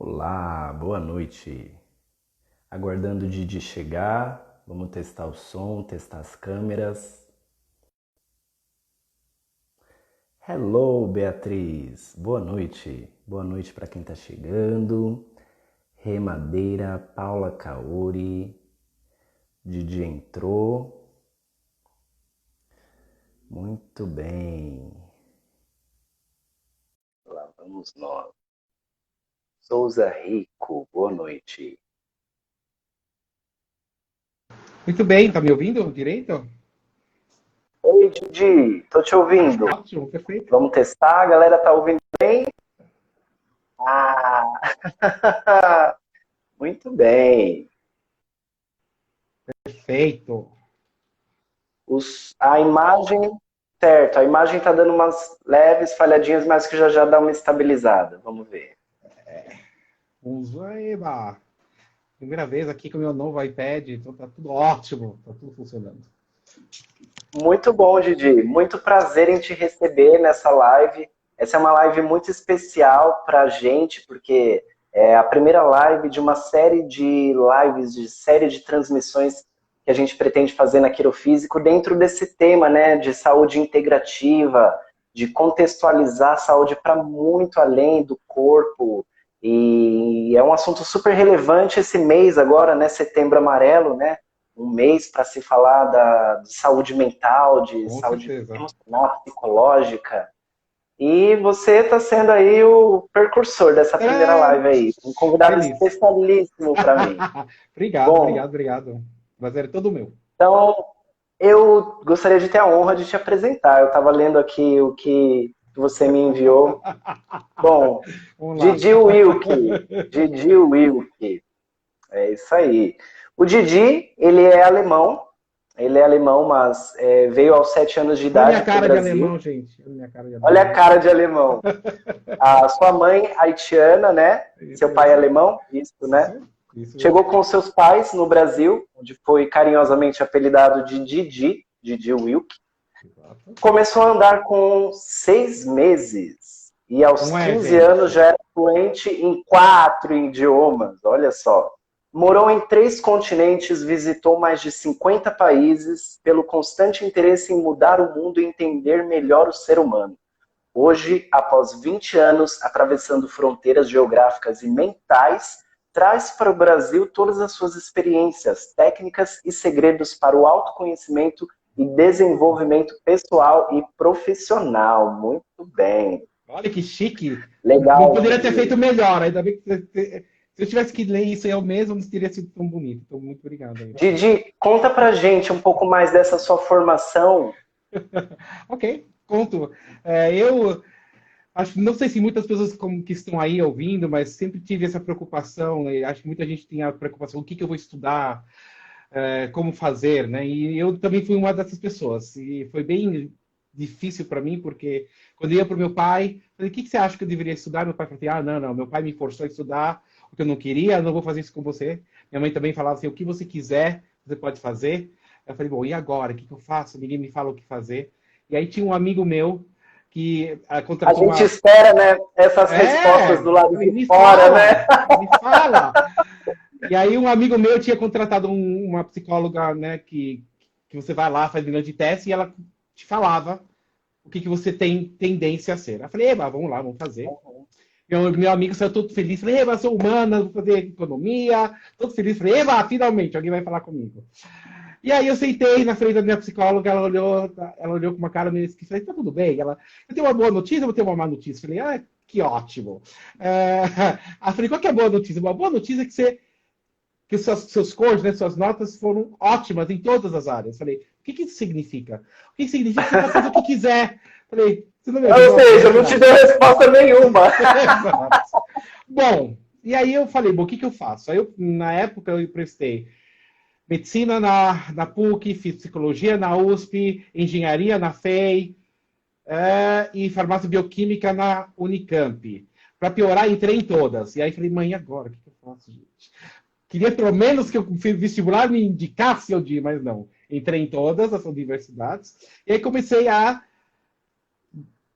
Olá, boa noite. Aguardando o Didi chegar, vamos testar o som, testar as câmeras. Hello, Beatriz. Boa noite. Boa noite para quem está chegando. Rê Madeira, Paula Kaori. Didi entrou. Muito bem. Lá vamos nós. Souza Rico, boa noite. Muito bem, tá me ouvindo direito? Oi, Didi, tô te ouvindo. Ótimo, perfeito. Vamos testar, a galera tá ouvindo bem? Ah, muito bem. Perfeito. A imagem, certo, a imagem está dando umas leves falhadinhas, mas que já já dá uma estabilizada. Vamos ver. Eba! Primeira vez aqui com o meu novo iPad, então tá tudo ótimo, tá tudo funcionando. Muito bom, Didi. Muito prazer em te receber nessa live. Essa é uma live muito especial para a gente, porque é a primeira live de uma série de lives, de série de transmissões que a gente pretende fazer na Quirofísico dentro desse tema, né, de saúde integrativa, de contextualizar a saúde para muito além do corpo. E é um assunto super relevante esse mês agora, né, Setembro Amarelo, né? Um mês para se falar de saúde mental, de Com saúde certeza. emocional, psicológica. E você está sendo aí o precursor dessa primeira Tcharam! live aí. Um convidado Feliz. especialíssimo para mim. Obrigado, Bom, obrigado, obrigado. Prazer é todo meu. então eu gostaria de ter a honra de te apresentar. Eu estava lendo aqui o que você me enviou. Bom, Vamos lá. Didi Wilke. Didi Wilke. É isso aí. O Didi, ele é alemão, mas veio aos 7 anos de Olha a minha idade para o cara de Brasil. alemão, gente. Olha a minha cara de Olha a alemão. cara de alemão. A sua mãe, haitiana, né? Isso Seu pai mesmo. alemão, isso, né? Isso Chegou mesmo. com seus pais no Brasil, onde foi carinhosamente apelidado de Didi, Didi Wilk. Exato. Começou a andar com 6 meses. E aos Não é, 15 anos gente? já era fluente em 4 idiomas, olha só. Morou em 3 continentes, visitou mais de 50 países, pelo constante interesse em mudar o mundo e entender melhor o ser humano. Hoje, após 20 anos atravessando fronteiras geográficas e mentais, traz para o Brasil todas as suas experiências, técnicas e segredos para o autoconhecimento e desenvolvimento pessoal e profissional. Muito bem. Olha que chique. Não Legal, poderia ter feito Didi. melhor. Ainda bem que se eu tivesse que ler isso eu mesmo, não teria sido tão bonito. Então, muito obrigado aí. Didi, conta pra gente um pouco mais dessa sua formação. Ok, conto. Eu acho, não sei se muitas pessoas como que estão aí ouvindo, mas sempre tive essa preocupação. E acho que muita gente tem a preocupação: o que que eu vou estudar, como fazer, né? E eu também fui uma dessas pessoas. E foi bem difícil para mim, porque quando eu ia para o meu pai, falei: o que que você acha que eu deveria estudar? Meu pai falou assim: ah, não, não, meu pai me forçou a estudar o que eu não queria, eu não vou fazer isso com você. Minha mãe também falava assim: o que você quiser, você pode fazer. Eu falei: bom, e agora? O que que eu faço? Ninguém me fala o que fazer. E aí tinha um amigo meu que A contratou gente uma. espera, né, essas respostas do lado de Me fora, né? fala, me fala. E aí um amigo meu tinha contratado uma psicóloga, né, que você vai lá, faz milhões de testes e ela te falava o que, que você tem tendência a ser. Eu falei: eba, vamos lá, vamos fazer. Meu amigo saiu todo feliz. Falei: eba, sou humana, vou fazer economia. Todo feliz. Falei: eba, finalmente, alguém vai falar comigo. E aí eu sentei na frente da minha psicóloga, ela olhou com uma cara meio esquisita. Falei: tá tudo bem? Ela: eu tenho uma boa notícia, eu vou ter uma má notícia. Falei: ah, que ótimo. Ela falei: qual que é a boa notícia? Uma boa notícia é que seus scores, né, suas notas foram ótimas em todas as áreas. Falei: o que, que isso significa? O que, que significa que você pode fazer o que quiser? Falei: você não me Ou ajudou a seja, não te terminar? deu resposta nenhuma. Exato. Bom, e aí eu falei: bom, o que, que eu faço? Aí na época eu prestei medicina na PUC, fiz psicologia na USP, engenharia na FEI, e farmácia bioquímica na Unicamp. Para piorar, entrei em todas. E aí falei: mãe, e agora? O que, que eu faço, gente? Queria pelo menos que o vestibular me indicasse onde ir, mas não. Entrei em todas as universidades. E aí comecei a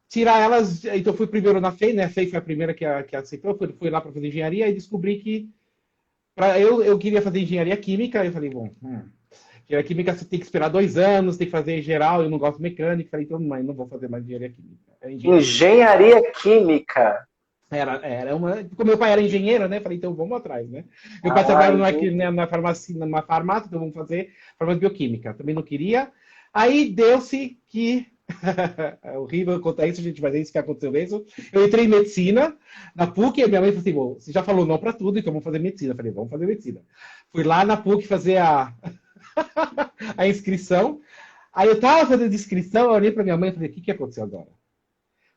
tirar elas. Então, eu fui primeiro na FEI, né? A FEI foi a primeira que aceitou. Fui lá para fazer engenharia e descobri que eu queria fazer engenharia química. Eu falei, bom, engenharia química você tem que esperar 2 anos, tem que fazer geral. Eu não gosto de mecânica. Falei, então, mãe, não vou fazer mais engenharia química. É engenharia. Engenharia química. Era uma. Como meu pai era engenheiro, né? Falei, então vamos atrás, né? Meu pai Ah, trabalhava entendi. na farmácia, numa farmácia, então vamos fazer farmácia bioquímica. Também não queria. Aí deu-se que. É horrível contar isso, gente, mas é isso que aconteceu mesmo. Eu entrei em medicina na PUC e minha mãe falou assim: bom, você já falou não para tudo, então vamos fazer medicina. Eu falei, vamos fazer medicina. Fui lá na PUC fazer a inscrição. Aí eu tava fazendo inscrição, eu olhei para minha mãe e falei: o que aconteceu agora?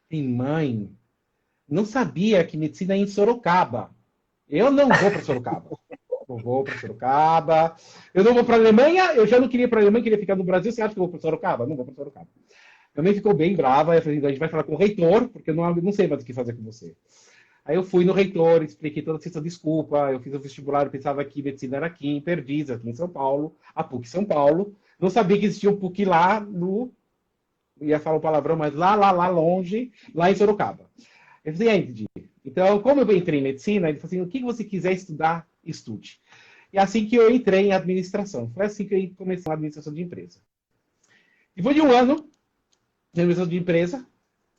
Falei, mãe, não sabia que medicina é em Sorocaba. Eu não vou para Sorocaba. Não vou para Sorocaba. Eu não vou para Alemanha. Eu já não queria ir para Alemanha, queria ficar no Brasil. Você acha que eu vou para Sorocaba? Não vou para Sorocaba. Minha mãe ficou bem brava. Eu falei, a gente vai falar com o reitor, porque eu não sei mais o que fazer com você. Aí eu fui no reitor, expliquei toda essa desculpa. Eu fiz o vestibular, eu pensava que medicina era aqui em Perdizes, aqui em São Paulo, a PUC São Paulo. Não sabia que existia um PUC lá no. Ia falar um palavrão, mas lá longe, lá em Sorocaba. Eu falei, Didi, então, como eu entrei em medicina, ele falou assim, o que você quiser estudar, estude. E assim que eu entrei em administração. Foi assim que eu comecei a administração de empresa. Depois de um ano de administração de empresa,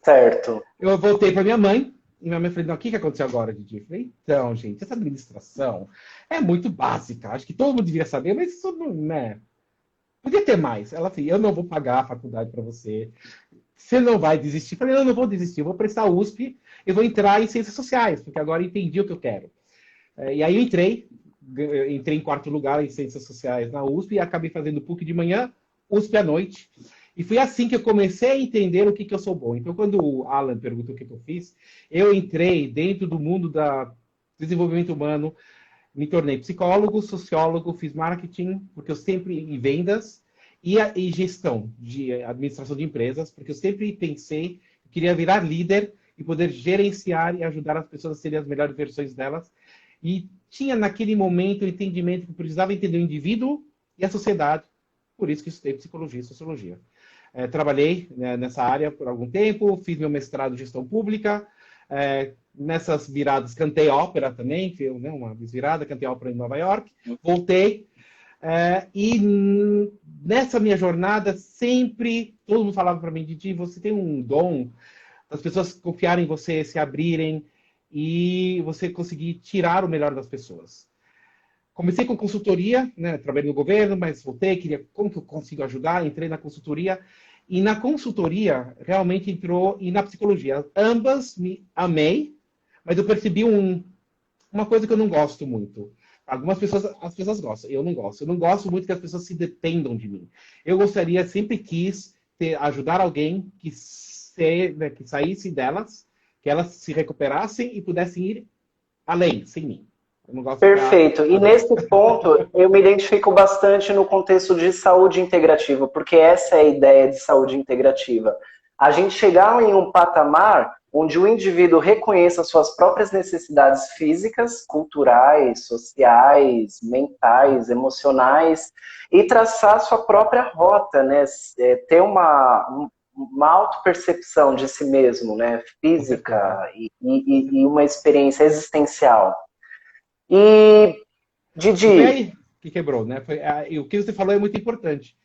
Certo. eu voltei para minha mãe, e minha mãe falou, não, o que aconteceu agora, Didi? Eu falei, então, gente, essa administração é muito básica, acho que todo mundo deveria saber, mas isso não, né? Podia ter mais. Ela falou, eu não vou pagar a faculdade para você, você não vai desistir. Eu falei, não vou desistir, eu vou prestar USP, eu vou entrar em ciências sociais, porque agora eu entendi o que eu quero. E aí eu entrei em quarto lugar em ciências sociais na USP e acabei fazendo PUC de manhã, USP à noite. E foi assim que eu comecei a entender o que eu sou bom. Então, quando o Alan perguntou o que eu fiz, eu entrei dentro do mundo do desenvolvimento humano, me tornei psicólogo, sociólogo, fiz marketing, porque eu sempre em vendas, e gestão de administração de empresas, porque eu sempre pensei que queria virar líder e poder gerenciar e ajudar as pessoas a serem as melhores versões delas. E tinha naquele momento o entendimento que eu precisava entender o indivíduo e a sociedade, por isso que estudei psicologia e sociologia. Trabalhei, né, nessa área por algum tempo, fiz meu mestrado em gestão pública, nessas viradas cantei ópera também, fiz, né, uma desvirada, cantei ópera em Nova York, voltei, e nessa minha jornada sempre todo mundo falava para mim, Didi, você tem um dom das pessoas confiarem em você, se abrirem e você conseguir tirar o melhor das pessoas. Comecei com consultoria, né, trabalhei no governo, mas voltei, queria como que eu consigo ajudar, entrei na consultoria e na consultoria realmente entrou e na psicologia. Ambas me amei, mas eu percebi uma coisa que eu não gosto muito. Algumas pessoas, as pessoas gostam, eu não gosto. Eu não gosto muito que as pessoas se dependam de mim. Eu gostaria, sempre quis ajudar alguém que saísse delas, que elas se recuperassem e pudessem ir além, sem mim. Eu não gosto de ficar Perfeito. E ali. nesse ponto, eu me identifico bastante no contexto de saúde integrativa, porque essa é a ideia de saúde integrativa. A gente chegar em um patamar onde o indivíduo reconheça suas próprias necessidades físicas, culturais, sociais, mentais, emocionais, e traçar sua própria rota, né? Ter uma autopercepção de si mesmo, né? Com certeza. Física e uma experiência existencial. E, E foi Didi, aí que quebrou, né? E o que você falou é muito importante.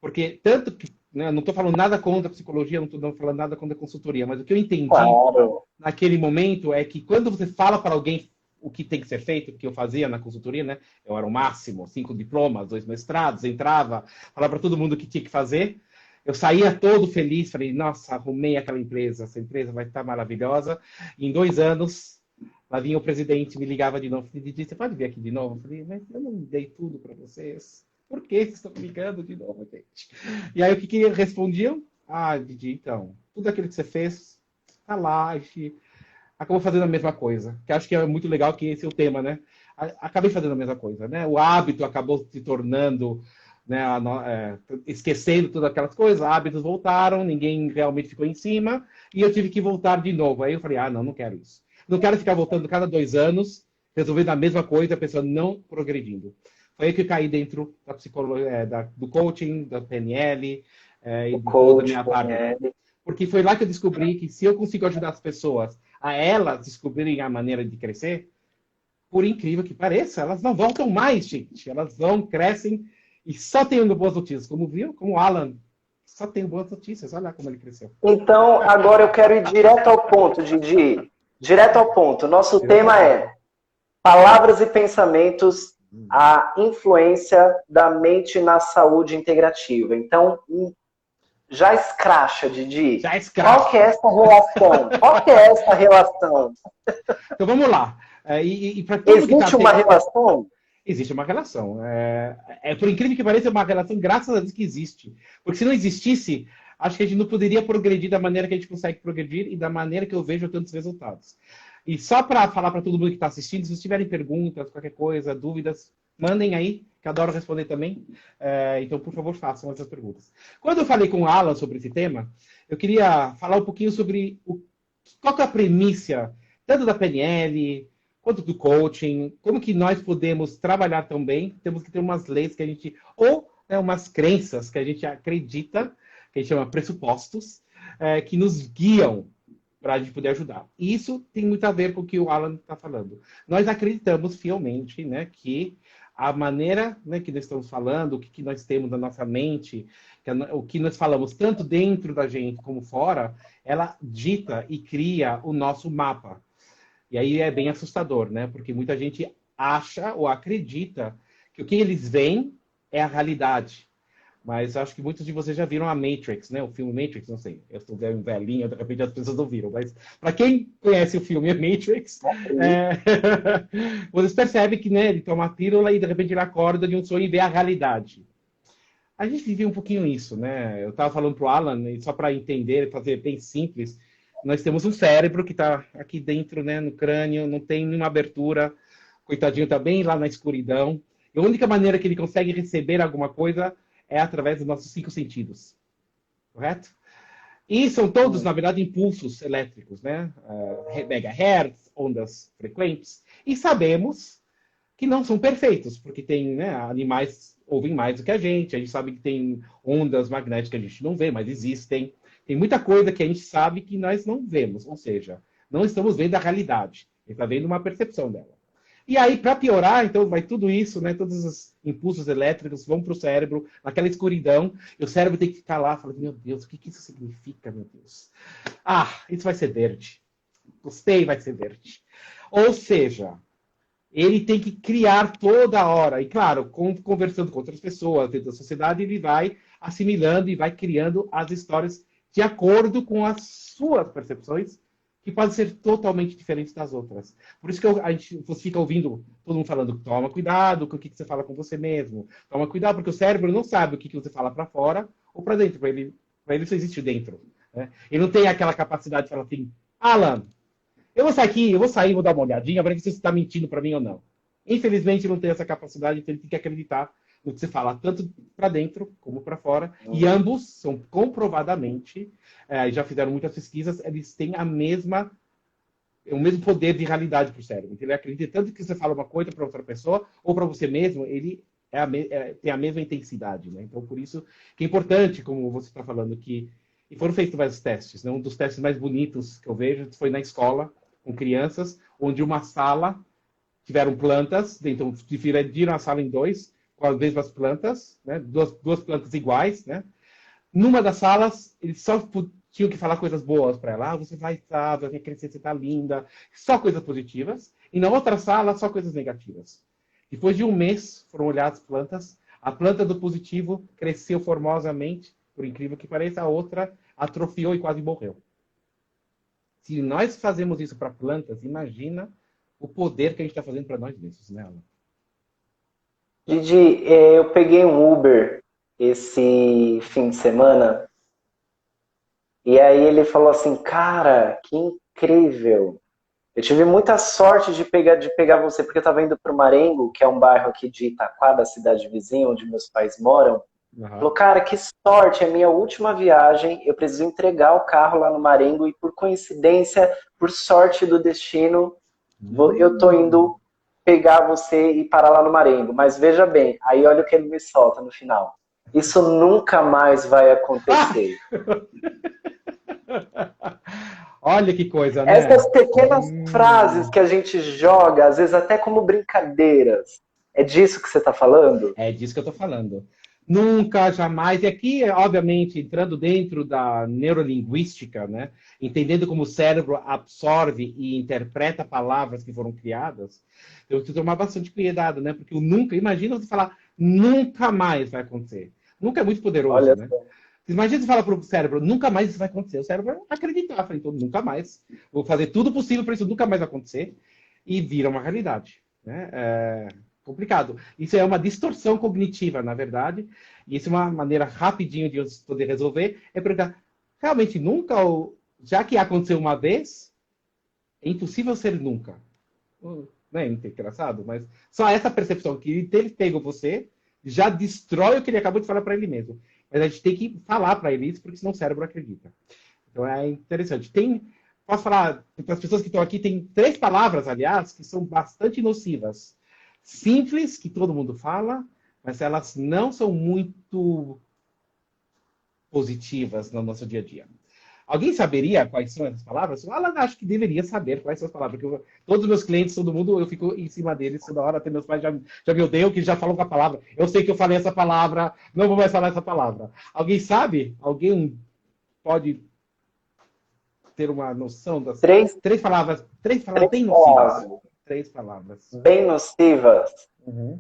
Porque tanto que, né, não estou falando nada contra a psicologia, não estou falando nada contra a consultoria, mas o que eu entendi claro, naquele momento é que quando você fala para alguém o que tem que ser feito, que eu fazia na consultoria, né? Eu era o máximo, 5 diplomas, 2 mestrados, entrava, falava para todo mundo o que tinha que fazer. Eu saía todo feliz, falei, nossa, arrumei aquela empresa, essa empresa vai estar maravilhosa. E em 2 anos, lá vinha o presidente, me ligava de novo, falei, Didi, você pode vir aqui de novo? Eu falei, mas eu não dei tudo para vocês. Por que vocês estão me ligando de novo, gente? E aí o que respondiam? Ah, Didi, então, tudo aquilo que você fez, tá lá, a gente acabou fazendo a mesma coisa. Que acho que é muito legal que esse é o tema, né? Acabei fazendo a mesma coisa, né? O hábito acabou se tornando, né, esquecendo todas aquelas coisas, hábitos voltaram, ninguém realmente ficou em cima, e eu tive que voltar de novo. Aí eu falei, não, não quero isso. Não quero ficar voltando cada 2 anos, resolvendo a mesma coisa, a pessoa não progredindo. Foi aí que eu caí dentro da psicologia, do coaching, da PNL, e o de toda a coach, minha parte PNL. Porque foi lá que eu descobri que se eu consigo ajudar as pessoas a elas descobrirem a maneira de crescer, por incrível que pareça, elas não voltam mais, gente. Elas vão, crescem e só tendo boas notícias. Como viu? Como o Alan, só tem boas notícias. Olha como ele cresceu. Então, agora eu quero ir direto ao ponto, Didi. Direto ao ponto. Nosso tema é palavras e pensamentos, a influência da mente na saúde integrativa. Então, já escracha, Didi. Já escracha. Qual que é essa relação? Qual que é essa relação? Então vamos lá. Existe uma relação? Existe uma relação. Por incrível que pareça, é uma relação, graças a Deus que existe. Porque se não existisse, acho que a gente não poderia progredir da maneira que a gente consegue progredir e da maneira que eu vejo tantos resultados. E só para falar para todo mundo que está assistindo, se vocês tiverem perguntas, qualquer coisa, dúvidas, mandem aí, que eu adoro responder também. Então, por favor, façam essas perguntas. Quando eu falei com o Alan sobre esse tema, eu queria falar um pouquinho sobre qual que é a premissa, tanto da PNL, quanto do coaching, como que nós podemos trabalhar também. Temos que ter umas leis que a gente, ou umas crenças que a gente acredita, que a gente chama pressupostos, que nos guiam para a gente poder ajudar. E isso tem muito a ver com o que o Alan está falando. Nós acreditamos fielmente, né, que a maneira, né, que nós estamos falando, o que nós temos na nossa mente, o que nós falamos tanto dentro da gente como fora, ela dita e cria o nosso mapa. E aí é bem assustador, né? Porque muita gente acha ou acredita que o que eles veem é a realidade. Mas acho que muitos de vocês já viram a Matrix, né? O filme Matrix, não sei. Eu estou velhinho, de repente as pessoas não viram. Mas para quem conhece o filme Matrix, vocês percebem que, né, ele toma a pílula e de repente ele acorda de um sonho e vê a realidade. A gente vive um pouquinho isso, né? Eu estava falando para o Alan, e só para entender, fazer bem simples, nós temos um cérebro que está aqui dentro, né, no crânio, não tem nenhuma abertura, coitadinho, está bem lá na escuridão. E a única maneira que ele consegue receber alguma coisa é através dos nossos 5 sentidos, correto? E são todos, na verdade, impulsos elétricos, né? Megahertz, ondas frequentes. E sabemos que não são perfeitos, porque tem, né, animais ouvem mais do que a gente sabe que tem ondas magnéticas que a gente não vê, mas existem. Tem muita coisa que a gente sabe que nós não vemos, ou seja, não estamos vendo a realidade. A gente está vendo uma percepção dela. E aí, para piorar, então, vai tudo isso, né? Todos os impulsos elétricos vão para o cérebro, naquela escuridão, e o cérebro tem que ficar lá, falando, meu Deus, o que isso significa, meu Deus? Isso vai ser verde. Gostei, vai ser verde. Ou seja, ele tem que criar toda hora, e claro, conversando com outras pessoas dentro da sociedade, ele vai assimilando e vai criando as histórias de acordo com as suas percepções, que podem ser totalmente diferentes das outras. Por isso que você fica ouvindo todo mundo falando, toma cuidado com o que você fala com você mesmo. Toma cuidado, porque o cérebro não sabe o que você fala para fora ou para dentro. Para ele só existe dentro. Né? Ele não tem aquela capacidade de falar assim, Alan, eu vou sair aqui, vou dar uma olhadinha para ver se você está mentindo para mim ou não. Infelizmente, não tem essa capacidade, então ele tem que acreditar no que você fala, tanto para dentro como para fora. E ambos são comprovadamente, já fizeram muitas pesquisas, eles têm o mesmo poder de realidade para o cérebro. Então, ele acredita tanto que você fala uma coisa para outra pessoa ou para você mesmo, ele tem a mesma intensidade. Né? Então, por isso que é importante, como você está falando, e foram feitos vários testes. Né? Um dos testes mais bonitos que eu vejo foi na escola, com crianças, onde uma sala tiveram plantas, então dividiram a sala em 2, com as mesmas plantas, né? duas plantas iguais, né? Numa das salas, eles só tinham que falar coisas boas para ela. Você vai crescer, você está linda. Só coisas positivas. E na outra sala, só coisas negativas. Depois de um mês, foram olhadas as plantas. A planta do positivo cresceu formosamente, por incrível que pareça. A outra atrofiou e quase morreu. Se nós fazemos isso para plantas, imagina o poder que a gente está fazendo para nós mesmos, né, Alan? Didi, eu peguei um Uber esse fim de semana e aí ele falou assim, cara, que incrível. Eu tive muita sorte de pegar você, porque eu estava indo para o Marengo, que é um bairro aqui de Itaquá, da cidade vizinha, onde meus pais moram. Falou, cara, que sorte, é minha última viagem, eu preciso entregar o carro lá no Marengo e por coincidência, por sorte do destino, eu tô indo pegar você e parar lá no Marengo. Mas veja bem, aí olha o que ele me solta no final. Isso nunca mais vai acontecer. Olha que coisa, né? Essas pequenas frases que a gente joga, às vezes até como brincadeiras, é disso que você está falando? É disso que eu estou falando. Nunca, jamais. E aqui, obviamente, entrando dentro da neurolinguística, né? Entendendo como o cérebro absorve e interpreta palavras que foram criadas, eu tenho que tomar bastante cuidado, né? Porque o nunca, imagina você falar nunca mais vai acontecer. Nunca é muito poderoso, Olha né? só. Imagina você falar para o cérebro, nunca mais isso vai acontecer. O cérebro vai acreditar, fala, então nunca mais. Vou fazer tudo possível para isso nunca mais acontecer. E vira uma realidade, né? Complicado. Isso é uma distorção cognitiva, na verdade. E isso é uma maneira rapidinho de poder resolver. É perguntar, realmente nunca, ou já que aconteceu uma vez, é impossível ser nunca. Não é engraçado? Mas só essa percepção que ele pegou você já destrói o que ele acabou de falar para ele mesmo. Mas a gente tem que falar para ele isso, porque senão o cérebro acredita. Então é interessante. Posso falar, para as pessoas que estão aqui, tem 3 palavras, aliás, que são bastante nocivas. Simples, que todo mundo fala, mas elas não são muito positivas no nosso dia a dia. Alguém saberia quais são essas palavras? Eu acho que deveria saber quais são as palavras. Porque todos os meus clientes, todo mundo, eu fico em cima deles toda hora. Até meus pais já me odeiam, que já falam com a palavra. Eu sei que eu falei essa palavra, não vou mais falar essa palavra. Alguém sabe? Alguém pode ter uma noção das Três, 3 palavras? 3 palavras três bem nocivas. palavras 3 palavras. bem nocivas. Uhum.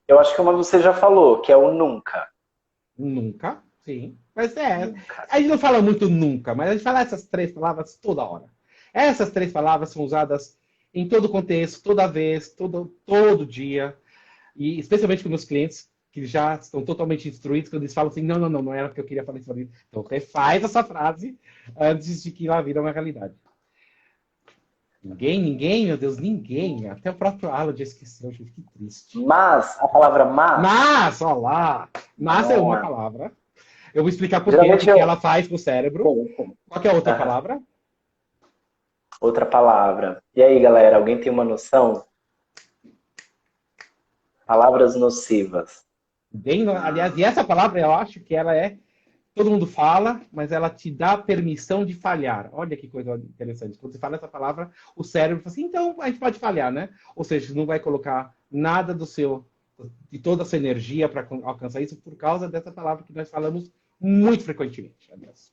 Eu acho que uma você já falou, que é o nunca. Nunca, sim. Mas Nunca. a gente não fala muito nunca, mas a gente fala essas 3 palavras toda hora. Essas 3 palavras são usadas em todo contexto, toda vez, todo dia. E especialmente com meus clientes, que já estão totalmente instruídos, quando eles falam assim, não, não, não, não era porque eu queria falar isso. Então, refaz essa frase antes de que ela vire uma realidade. Ninguém, meu Deus, ninguém. Até o próprio Alan já esqueceu, gente, que triste. Mas, a palavra Mas, olha lá, mas é uma ah, palavra. Eu vou explicar por quê, o geralmente que eu. ela faz com o cérebro. Qual que é a outra Aham. palavra? Outra palavra. E aí, galera, alguém tem uma noção? Palavras nocivas. Aliás, e essa palavra eu acho que ela é. Todo mundo fala, mas ela te dá permissão de falhar. Olha que coisa interessante. Quando você fala essa palavra, o cérebro fala assim, então a gente pode falhar, né? Ou seja, você não vai colocar nada de toda a sua energia para alcançar isso por causa dessa palavra que nós falamos muito frequentemente, aliás.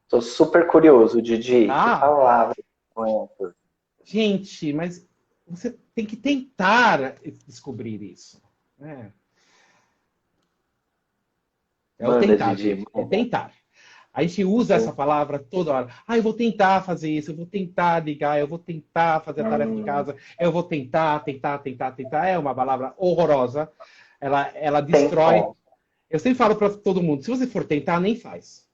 Tô super curioso, Didi. Que Ah, palavra são essas? gente, mas você tem que tentar descobrir isso. Né? É o Manda, tentar, Didi, gente. É manda. tentar. A gente usa essa palavra toda hora. Ah, eu vou tentar fazer isso, eu vou tentar ligar, eu vou tentar fazer a tarefa de casa, eu vou tentar, tentar, tentar, tentar. É uma palavra horrorosa. Ela destrói. Tentar. Eu sempre falo para todo mundo: se você for tentar, nem faz.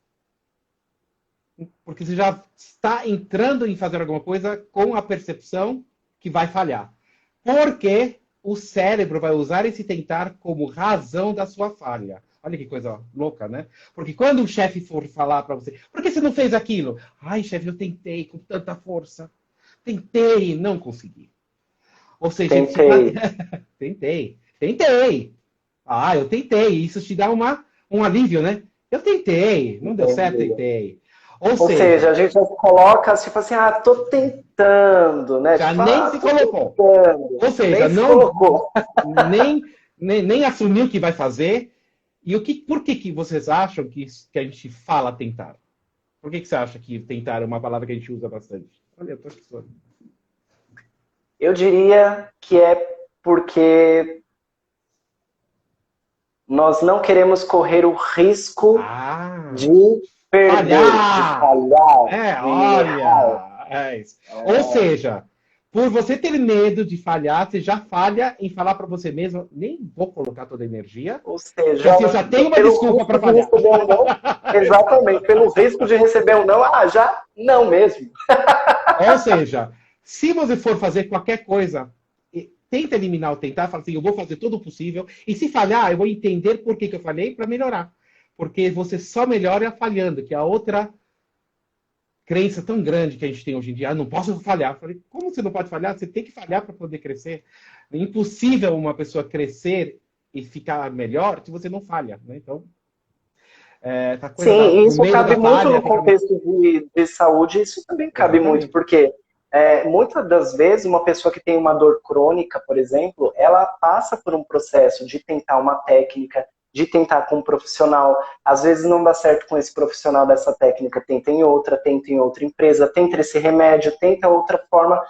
Porque você já está entrando em fazer alguma coisa com a percepção que vai falhar. Porque o cérebro vai usar esse tentar como razão da sua falha. Olha que coisa louca, né? Porque quando o chefe for falar para você, por que você não fez aquilo? Ai, chefe, eu tentei com tanta força. Tentei e não consegui. Ou seja, ele te Tentei. tentei. Ah, eu tentei. Isso te dá um alívio, né? Eu tentei. Não deu certo, Entendi. tentei. Ou Ou seja, seja, a gente já se coloca tipo assim, ah, tô tentando, né? já Tipo, nem ah, se tô colocou. tentando. Ou seja, Nem se não colocou. nem assumiu que vai fazer. E por que vocês acham que a gente fala tentar? Por que você acha que tentar é uma palavra que a gente usa bastante? Olha, eu tô aqui só. Eu diria que é porque nós não queremos correr o risco Ah, de perder, de falhar! falhar, É, de errar. olha! É isso. Ou seja, por você ter medo de falhar, você já falha em falar para você mesmo, nem vou colocar toda a energia, Ou seja, porque eu já tenho uma pelo desculpa para risco de falhar. receber um não, exatamente, pelo risco de receber um não, já não mesmo. Ou seja, se você for fazer qualquer coisa, tenta eliminar o tentar, fala assim, eu vou fazer todo o possível, e se falhar, eu vou entender por que eu falhei para melhorar. Porque você só melhora falhando, que é a outra crença tão grande que a gente tem hoje em dia. Ah, não posso falhar. Eu falei, como você não pode falhar? Você tem que falhar para poder crescer. É impossível uma pessoa crescer e ficar melhor se você não falha. Né? Então, Essa coisa Sim, no isso meio da cabe muito batalha no fica muito... contexto de saúde, isso também cabe muito, Exatamente. porque muitas das vezes uma pessoa que tem uma dor crônica, por exemplo, ela passa por um processo de tentar uma técnica, de tentar com um profissional, às vezes não dá certo com esse profissional dessa técnica, tenta em outra empresa, tenta esse remédio, tenta outra forma,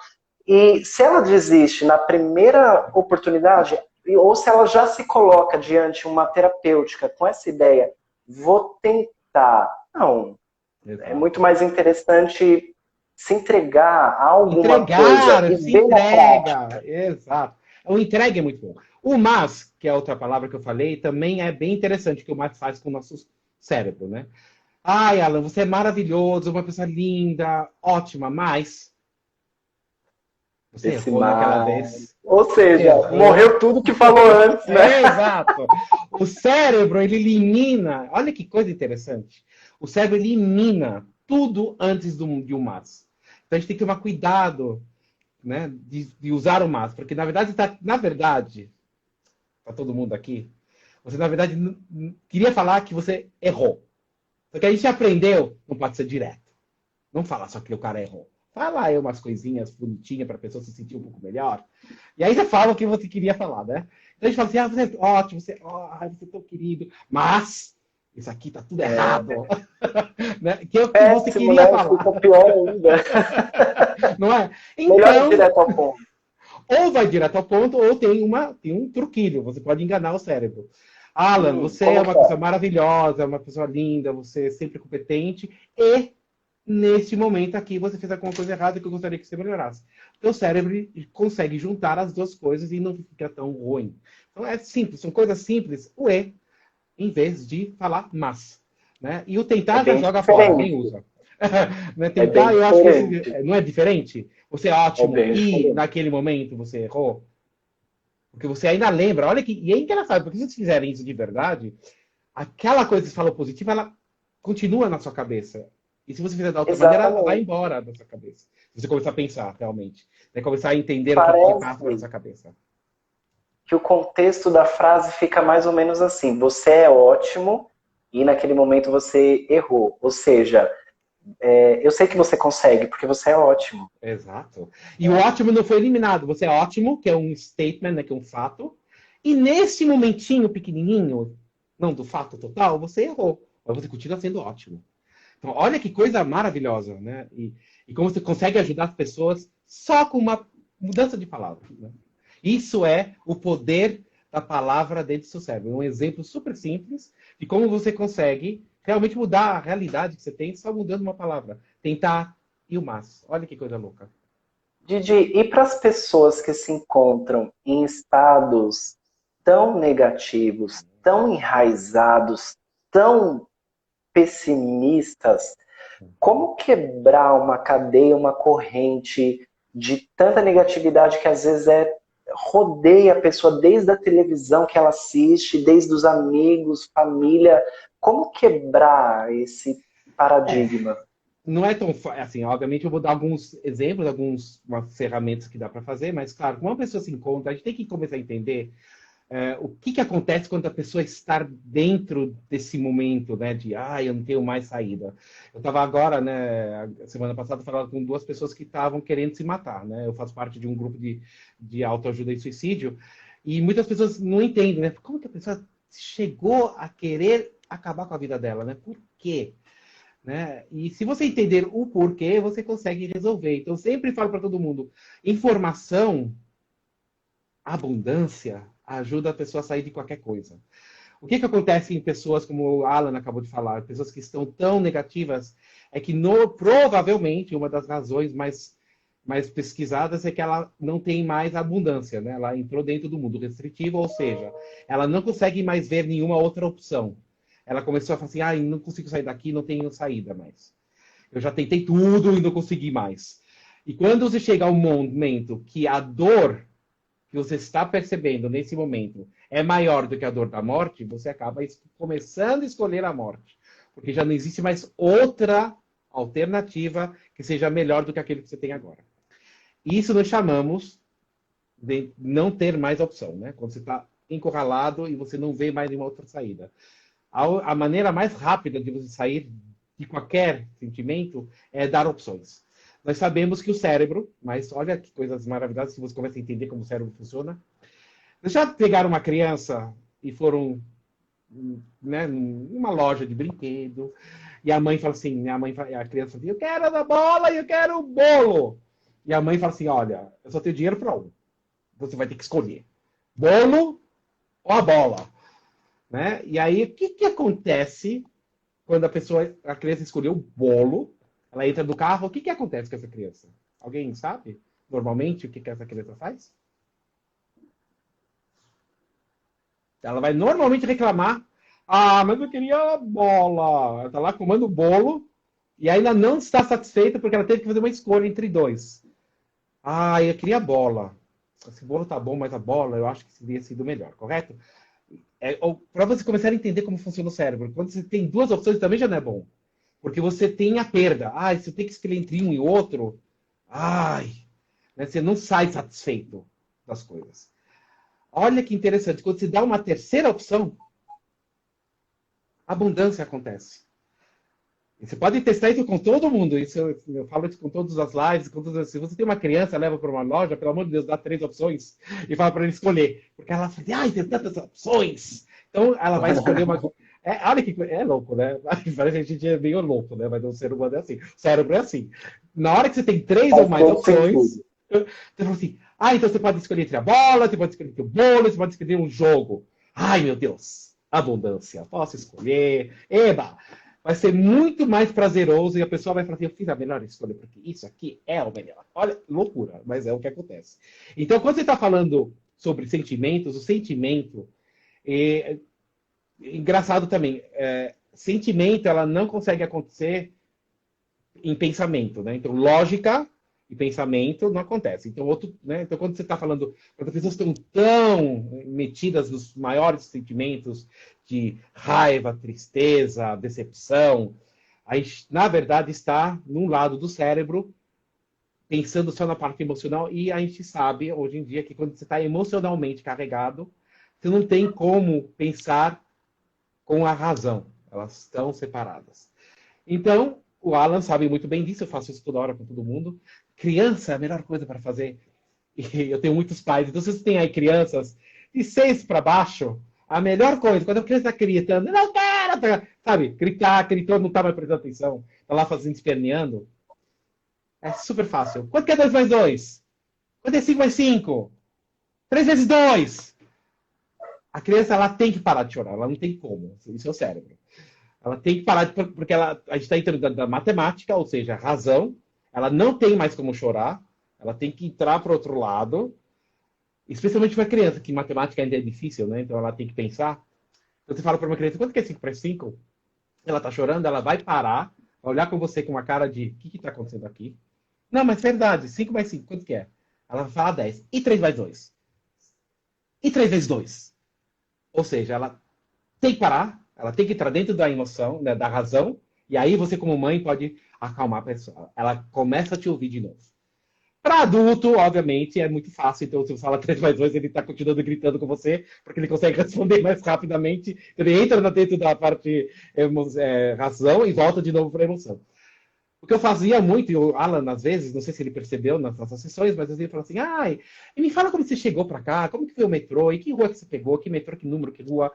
e se ela desiste na primeira oportunidade, ou se ela já se coloca diante uma terapêutica com essa ideia, vou tentar. Não, é muito Exato. mais interessante se entregar a alguma coisa Entregar, e se ver na entrega. prática. Exato. O entrega é muito bom. O mas, que é a outra palavra que eu falei, também é bem interessante o que o mas faz com o nosso cérebro, né? Ai, Alan, você é maravilhoso, uma pessoa linda, ótima, mas você Esse errou naquela mais. vez. Ou Você seja, errou. morreu tudo que falou antes, né? É, exato. O cérebro, ele elimina. Olha que coisa interessante. O cérebro elimina tudo antes de um mas. Então a gente tem que tomar cuidado, né, de usar o mas, porque na verdade, para todo mundo aqui, você na verdade queria falar que você errou. Só que a gente aprendeu, não pode ser direto. Não fala só que o cara errou. Fala aí umas coisinhas bonitinhas para a pessoa se sentir um pouco melhor. E aí você fala o que você queria falar, né? Então a gente fala assim, você é ótimo, você é tão querido, mas isso aqui tá tudo errado. Né? Que é o que você Péssimo, queria né? falar. Ficou pior ainda. Não é? Melhor ir Então, direto ao ponto. ou vai direto ao ponto, ou tem um truquilho. Você pode enganar o cérebro. Alan, você é Como uma que é? pessoa maravilhosa, uma pessoa linda, você é sempre competente e neste momento aqui você fez alguma coisa errada que eu gostaria que você melhorasse. Teu cérebro consegue juntar as duas coisas e não fica tão ruim. Então é simples, são coisas simples, o e, em vez de falar mas. Né? E o É tentar já bem joga fora, nem diferente. usa. Né? É bem Tentar, eu acho que diferente. não é diferente. Você é É ótimo bem e diferente. naquele momento você errou. Porque você ainda lembra, olha que. E é engraçado, porque se vocês fizerem isso de verdade, aquela coisa que você falou positiva, ela continua na sua cabeça. E se você fizer da outra maneira, ela vai Exatamente. embora da sua cabeça. Se você começar a pensar, realmente. Né? Começar a entender o que passa pela Parece sua cabeça. que o contexto da frase fica mais ou menos assim: você é ótimo e naquele momento você errou. Ou seja, eu sei que você consegue porque você é ótimo. Exato. E o ótimo não foi eliminado. Você é ótimo, que é um statement, né, que é um fato. E nesse momentinho pequenininho, não do fato total, você errou. Mas você continua sendo ótimo. Então, olha que coisa maravilhosa, né? E como você consegue ajudar as pessoas só com uma mudança de palavra. Né? Isso é o poder da palavra dentro do seu cérebro. É um exemplo super simples de como você consegue realmente mudar a realidade que você tem só mudando uma palavra. Tentar e o mas. Olha que coisa louca. Didi, e para as pessoas que se encontram em estados tão negativos, tão enraizados, tão pessimistas, como quebrar uma cadeia, uma corrente de tanta negatividade que às vezes rodeia a pessoa desde a televisão que ela assiste, desde os amigos, família. Como quebrar esse É, paradigma? não é tão assim, obviamente eu vou dar alguns exemplos, algumas ferramentas que dá para fazer, mas claro, como uma pessoa se encontra, a gente tem que começar a entender o que acontece quando a pessoa está dentro desse momento, né, de eu não tenho mais saída. Eu estava agora, né, a semana passada, falando com duas pessoas que estavam querendo se matar, né? Eu faço parte de um grupo de autoajuda e suicídio, e muitas pessoas não entendem, né? Como que a pessoa chegou a querer acabar com a vida dela, né? Por quê? Né? E se você entender o porquê, você consegue resolver. Então, eu sempre falo para todo mundo: informação, abundância, ajuda a pessoa a sair de qualquer coisa. O que acontece em pessoas como o Alan acabou de falar, pessoas que estão tão negativas, é que provavelmente uma das razões mais pesquisadas é que ela não tem mais abundância, né? Ela entrou dentro do mundo restritivo, ou seja, ela não consegue mais ver nenhuma outra opção. Ela começou a falar assim, não consigo sair daqui, não tenho saída mais. Eu já tentei tudo e não consegui mais. E quando você chega ao momento que a dor que você está percebendo nesse momento é maior do que a dor da morte, você acaba começando a escolher a morte. Porque já não existe mais outra alternativa que seja melhor do que aquele que você tem agora. Isso nós chamamos de não ter mais opção, né? Quando você está encurralado e você não vê mais nenhuma outra saída. a maneira mais rápida de você sair de qualquer sentimento é dar opções. Nós sabemos que o cérebro, mas olha que coisas maravilhosas se você começa a entender como o cérebro funciona. Vocês já pegaram uma criança e foram, né, numa loja de brinquedo, e a mãe fala assim, a criança fala assim, eu quero a bola e eu quero o bolo. E a mãe fala assim, olha, eu só tenho dinheiro para um. Você vai ter que escolher. Bolo ou a bola? Né? E aí, o que acontece quando a criança escolheu o bolo, ela entra no carro, o que acontece com essa criança? Alguém sabe? Normalmente, o que essa criança faz? Ela vai normalmente reclamar, mas eu queria a bola. Ela está lá comendo o bolo e ainda não está satisfeita porque ela teve que fazer uma escolha entre dois. Eu queria a bola. Esse bolo tá bom, mas a bola eu acho que teria sido melhor, correto? Para você começar a entender como funciona o cérebro, quando você tem duas opções também já não é bom. Porque você tem a perda. Se eu tenho que escolher entre um e outro, né, você não sai satisfeito das coisas. Olha que interessante, quando você dá uma terceira opção, abundância acontece. E você pode testar isso com todo mundo. Isso eu falo isso com todas as lives. Se você tem uma criança, leva para uma loja, pelo amor de Deus, dá 3 opções e fala para ele escolher. Porque ela fala, tem tantas opções. Então, ela vai escolher uma... olha que é louco, né? Parece que a gente é meio louco, né? Mas o ser humano é assim. O cérebro é assim. Na hora que você tem 3 ou mais opções, você fala assim, então você pode escolher entre a bola, você pode escolher entre o bolo, você pode escolher um jogo. Meu Deus, abundância. Posso escolher. Eba! Vai ser muito mais prazeroso e a pessoa vai falar assim, eu fiz a melhor escolha, porque isso aqui é o melhor. Olha, loucura, mas é o que acontece. Então, quando você está falando sobre sentimentos, o sentimento... engraçado também, sentimento, ela não consegue acontecer em pensamento, né? Então, lógica e pensamento não acontece. Então, né? Então, quando você está falando, quando as pessoas estão tão metidas nos maiores sentimentos de raiva, tristeza, decepção, aí, na verdade, está num lado do cérebro pensando só na parte emocional, e a gente sabe, hoje em dia, que quando você está emocionalmente carregado, você não tem como pensar com a razão. Elas estão separadas. Então, o Alan sabe muito bem disso, eu faço isso toda hora com todo mundo. Criança é a melhor coisa para fazer. E eu tenho muitos pais, então se você tem aí crianças de 6 para baixo, a melhor coisa, quando a criança está gritando, não quero, sabe, gritou, não está mais prestando atenção, está lá fazendo, esperneando, é super fácil. Quanto que é 2 mais 2? Quanto é 5 mais 5? 3 vezes 2? A criança, ela tem que parar de chorar, ela não tem como, isso é o cérebro. Ela tem que parar, porque a gente está entrando da matemática, ou seja, a razão, ela não tem mais como chorar, ela tem que entrar para o outro lado, especialmente para criança, que matemática ainda é difícil, né? Então ela tem que pensar. Então, você fala para uma criança, quanto que é 5 para 5? Ela está chorando, ela vai parar, vai olhar com você com uma cara de, o que está acontecendo aqui? Não, mas verdade, 5 mais 5, quanto que é? Ela vai falar 10. E 3 mais 2? E 3 vezes 2? Ou seja, ela tem que parar, ela tem que entrar dentro da emoção, né, da razão, e aí você, como mãe, pode acalmar a pessoa. Ela começa a te ouvir de novo. Para adulto, obviamente, é muito fácil. Então, se você fala 3 mais 2, ele está continuando gritando com você, porque ele consegue responder mais rapidamente. Ele entra dentro da parte razão e volta de novo para a emoção. O que eu fazia muito, e o Alan, às vezes, não sei se ele percebeu nas nossas sessões, mas às vezes ele fala assim, me fala como você chegou para cá, como que foi o metrô, e que rua que você pegou, que metrô, que número, que rua.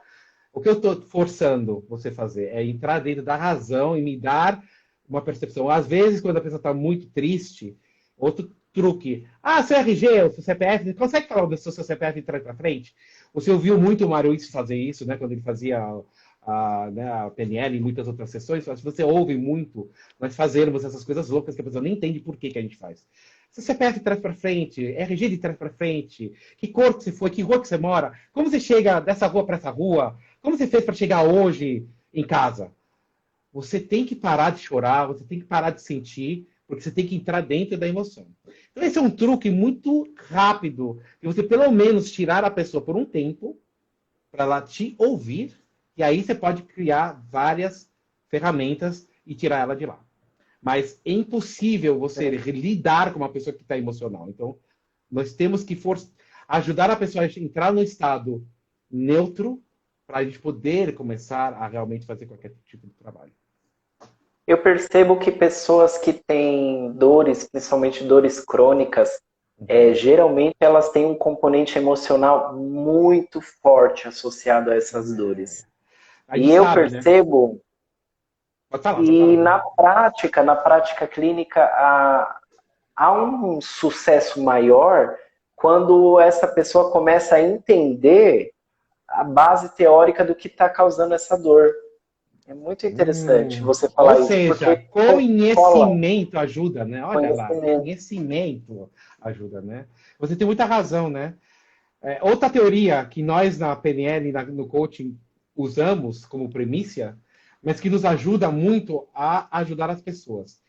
O que eu estou forçando você a fazer é entrar dentro da razão e me dar uma percepção. Às vezes, quando a pessoa está muito triste, outro truque. Seu RG, o seu CPF, consegue falar o seu CPF de trás para frente? Você ouviu muito o Mário Isso fazer isso, né? Quando ele fazia a PNL e muitas outras sessões. Se você ouve muito, nós fazemos essas coisas loucas que a pessoa nem entende por que a gente faz. Seu CPF de trás para frente, RG de trás para frente, que cor que você foi, que rua que você mora, como você chega dessa rua para essa rua, como você fez para chegar hoje em casa? Você tem que parar de chorar, você tem que parar de sentir, porque você tem que entrar dentro da emoção. Então, esse é um truque muito rápido, de você pelo menos tirar a pessoa por um tempo, para ela te ouvir, e aí você pode criar várias ferramentas e tirar ela de lá. Mas é impossível você lidar com uma pessoa que está emocional. Então, nós temos que ajudar a pessoa a entrar no estado neutro, para a gente poder começar a realmente fazer qualquer tipo de trabalho. Eu percebo que pessoas que têm dores, principalmente dores crônicas, geralmente elas têm um componente emocional muito forte associado a essas dores. A E gente eu sabe, né? percebo Pode falar, pode que falar. na prática clínica, há um sucesso maior quando essa pessoa começa a entender a base teórica do que está causando essa dor. É muito interessante você Ou falar isso, seja, porque cola conhecimento ajuda, né? Olha lá, conhecimento. conhecimento ajuda, né? Você tem muita razão, né? Outra teoria que nós na PNL, no coaching, usamos como premissa, mas que nos ajuda muito a ajudar as pessoas.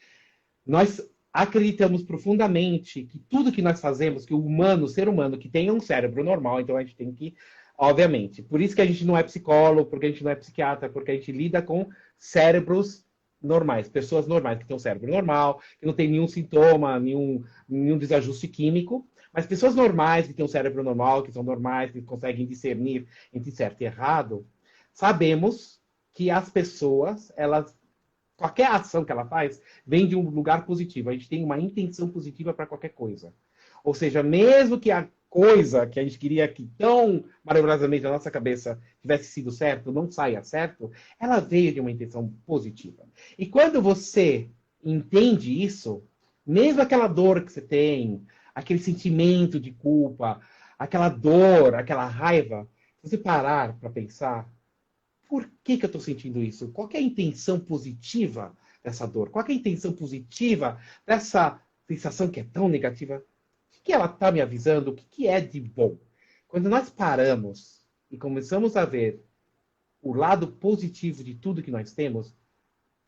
Nós acreditamos profundamente que tudo que nós fazemos, que o humano, o ser humano, que tem um cérebro normal, então a gente tem que, obviamente, por isso que a gente não é psicólogo, porque a gente não é psiquiatra, porque a gente lida com cérebros normais, pessoas normais que têm um cérebro normal, que não tem nenhum sintoma, nenhum desajuste químico, mas pessoas normais que têm um cérebro normal, que são normais, que conseguem discernir entre certo e errado, sabemos que as pessoas, elas qualquer ação que ela faz vem de um lugar positivo. A gente tem uma intenção positiva para qualquer coisa. Ou seja, mesmo que a coisa que a gente queria que tão maravilhosamente na nossa cabeça tivesse sido certo, não saia certo, ela veio de uma intenção positiva. E quando você entende isso, mesmo aquela dor que você tem, aquele sentimento de culpa, aquela dor, aquela raiva, se você parar para pensar, por que eu estou sentindo isso? Qual é a intenção positiva dessa dor? Qual é a intenção positiva dessa sensação que é tão negativa? O que ela está me avisando? O que é de bom? Quando nós paramos e começamos a ver o lado positivo de tudo que nós temos,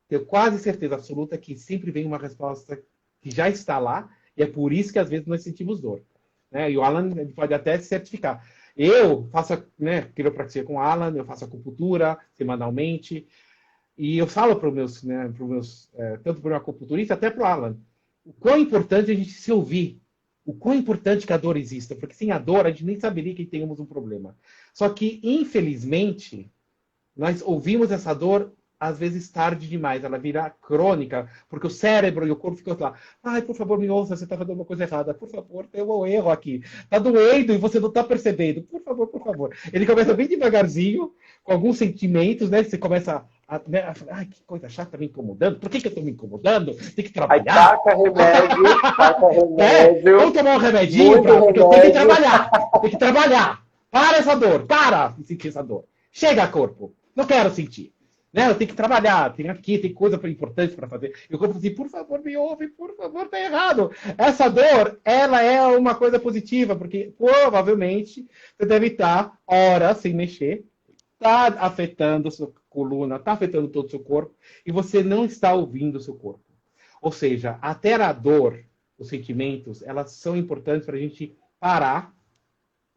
tenho quase certeza absoluta que sempre vem uma resposta que já está lá, e é por isso que às vezes nós sentimos dor. Né? E o Alan pode até se certificar. Eu faço, né, quiropraxia com o Alan, eu faço acupuntura semanalmente, e eu falo para os meus, né, tanto para o meu acupunturista, até para o Alan, o quão importante a gente se ouvir, o quão importante que a dor exista, porque sem a dor a gente nem saberia que temos um problema. Só que, infelizmente, nós ouvimos essa dor às vezes tarde demais, ela vira crônica, porque o cérebro e o corpo ficam lá, ai, por favor, me ouça, você está fazendo uma coisa errada, por favor, tem um erro aqui, está doendo e você não está percebendo, por favor, por favor. Ele começa bem devagarzinho, com alguns sentimentos, né, você começa a falar, ai, que coisa chata, me incomodando, por que eu estou me incomodando? Tem que Aí trabalhar. taca remédio, Vamos tomar um remedinho, muito porque eu tenho que remédio. trabalhar, tem que trabalhar. Para essa dor, para de sentir essa dor. Chega, corpo, não quero sentir. Né? Eu tenho que trabalhar, tem coisa importante para fazer. E o corpo assim, por favor, me ouve, por favor, tá errado. Essa dor, ela é uma coisa positiva, porque provavelmente você deve estar horas sem mexer, está afetando a sua coluna, está afetando todo o seu corpo, e você não está ouvindo o seu corpo. Ou seja, até a dor, os sentimentos, elas são importantes para a gente parar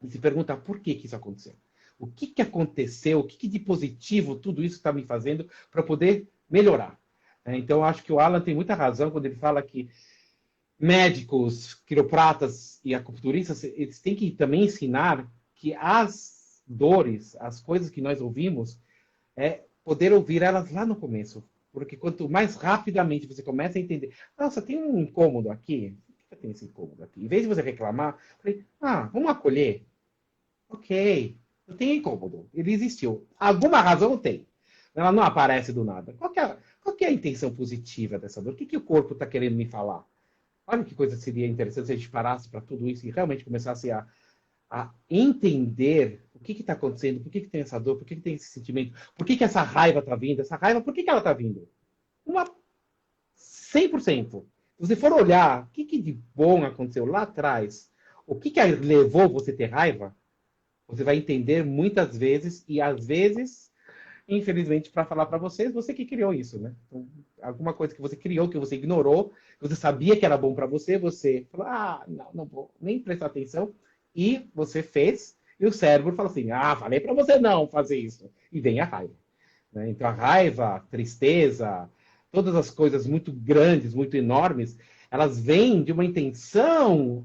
e se perguntar por que isso aconteceu. O que aconteceu? O que de positivo tudo isso está me fazendo para poder melhorar? Então, eu acho que o Alan tem muita razão quando ele fala que médicos, quiropratas e acupunturistas, eles têm que também ensinar que as dores, as coisas que nós ouvimos, é poder ouvir elas lá no começo. Porque quanto mais rapidamente você começa a entender, nossa, tem um incômodo aqui, por que tem esse incômodo aqui? Em vez de você reclamar, falei, vamos acolher. Ok, não tem incômodo, ele existiu. Alguma razão tem. Ela não aparece do nada. Qual que é a intenção positiva dessa dor? O que o corpo está querendo me falar? Olha que coisa seria interessante se a gente parasse para tudo isso e realmente começasse a entender o que está acontecendo, por que tem essa dor, por que tem esse sentimento, por que essa raiva está vindo, essa raiva, por que ela está vindo? 100%. Se você for olhar o que de bom aconteceu lá atrás, o que levou você a ter raiva, você vai entender muitas vezes, e às vezes, infelizmente, para falar para vocês, você que criou isso, né? Então, alguma coisa que você criou, que você ignorou, que você sabia que era bom para você, você falou, não vou nem prestar atenção, e você fez, e o cérebro fala assim, falei para você não fazer isso. E vem a raiva. Né? Então, a raiva, a tristeza, todas as coisas muito grandes, muito enormes, elas vêm de uma intenção,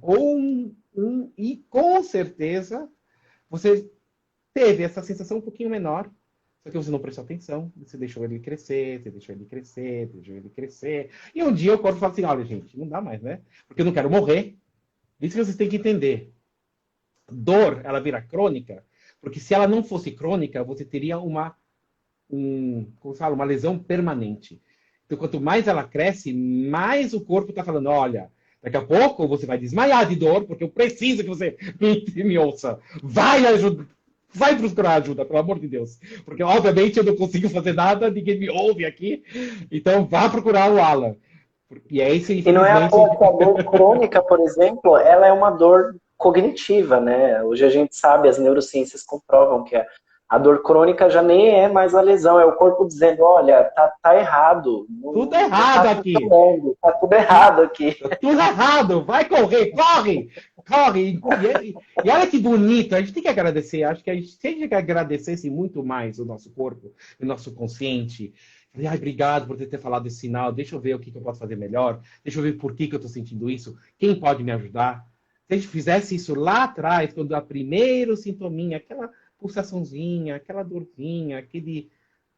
e com certeza você teve essa sensação um pouquinho menor, só que você não prestou atenção, você deixou ele crescer, você deixou ele crescer, você deixou ele crescer. E um dia o corpo fala assim, olha, gente, não dá mais, né? Porque eu não quero morrer. Isso que vocês têm que entender. Dor, ela vira crônica, porque se ela não fosse crônica, você teria como se fala, uma lesão permanente. Então, quanto mais ela cresce, mais o corpo está falando, olha, daqui a pouco você vai desmaiar de dor, porque eu preciso que você me ouça. Vai procurar ajuda, pelo amor de Deus. Porque, obviamente, eu não consigo fazer nada, ninguém me ouve aqui. Então, vá procurar o Alan. E é isso, E não é a infelizmente... pouco, a dor crônica, por exemplo, ela é uma dor cognitiva, né? Hoje a gente sabe, as neurociências comprovam que a dor crônica já nem é mais a lesão, é o corpo dizendo, olha, tá errado. Tudo errado aqui. Tá tudo errado aqui. Tudo errado. Vai correr, corre! Corre! E olha que bonito, a gente tem que agradecer. Acho que a gente tem que agradecesse muito mais o nosso corpo, o nosso consciente. Ai, obrigado por ter falado esse sinal. Deixa eu ver o que eu posso fazer melhor. Deixa eu ver por que eu estou sentindo isso. Quem pode me ajudar? Se a gente fizesse isso lá atrás, quando a primeiro sintominha, aquela pulsaçãozinha, aquela dorzinha, aquele...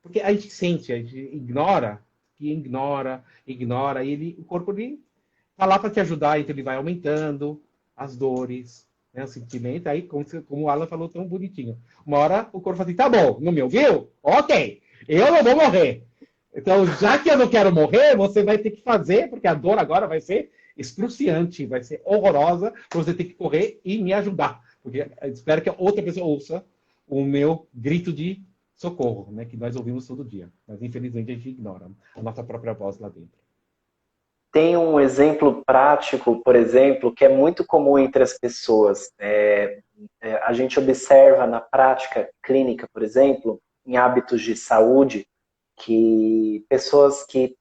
Porque a gente sente, a gente ignora, e o corpo ele tá lá para te ajudar, então ele vai aumentando as dores, né, o sentimento, aí como o Alan falou tão bonitinho. Uma hora o corpo fala assim, tá bom, não me ouviu? Ok, eu não vou morrer. Então, já que eu não quero morrer, você vai ter que fazer, porque a dor agora vai ser excruciante, vai ser horrorosa, você tem que correr e me ajudar. Porque eu espero que a outra pessoa ouça o meu grito de socorro, né, que nós ouvimos todo dia. Mas, infelizmente, a gente ignora a nossa própria voz lá dentro. Tem um exemplo prático, por exemplo, que é muito comum entre as pessoas. A gente observa na prática clínica, por exemplo, em hábitos de saúde, que pessoas que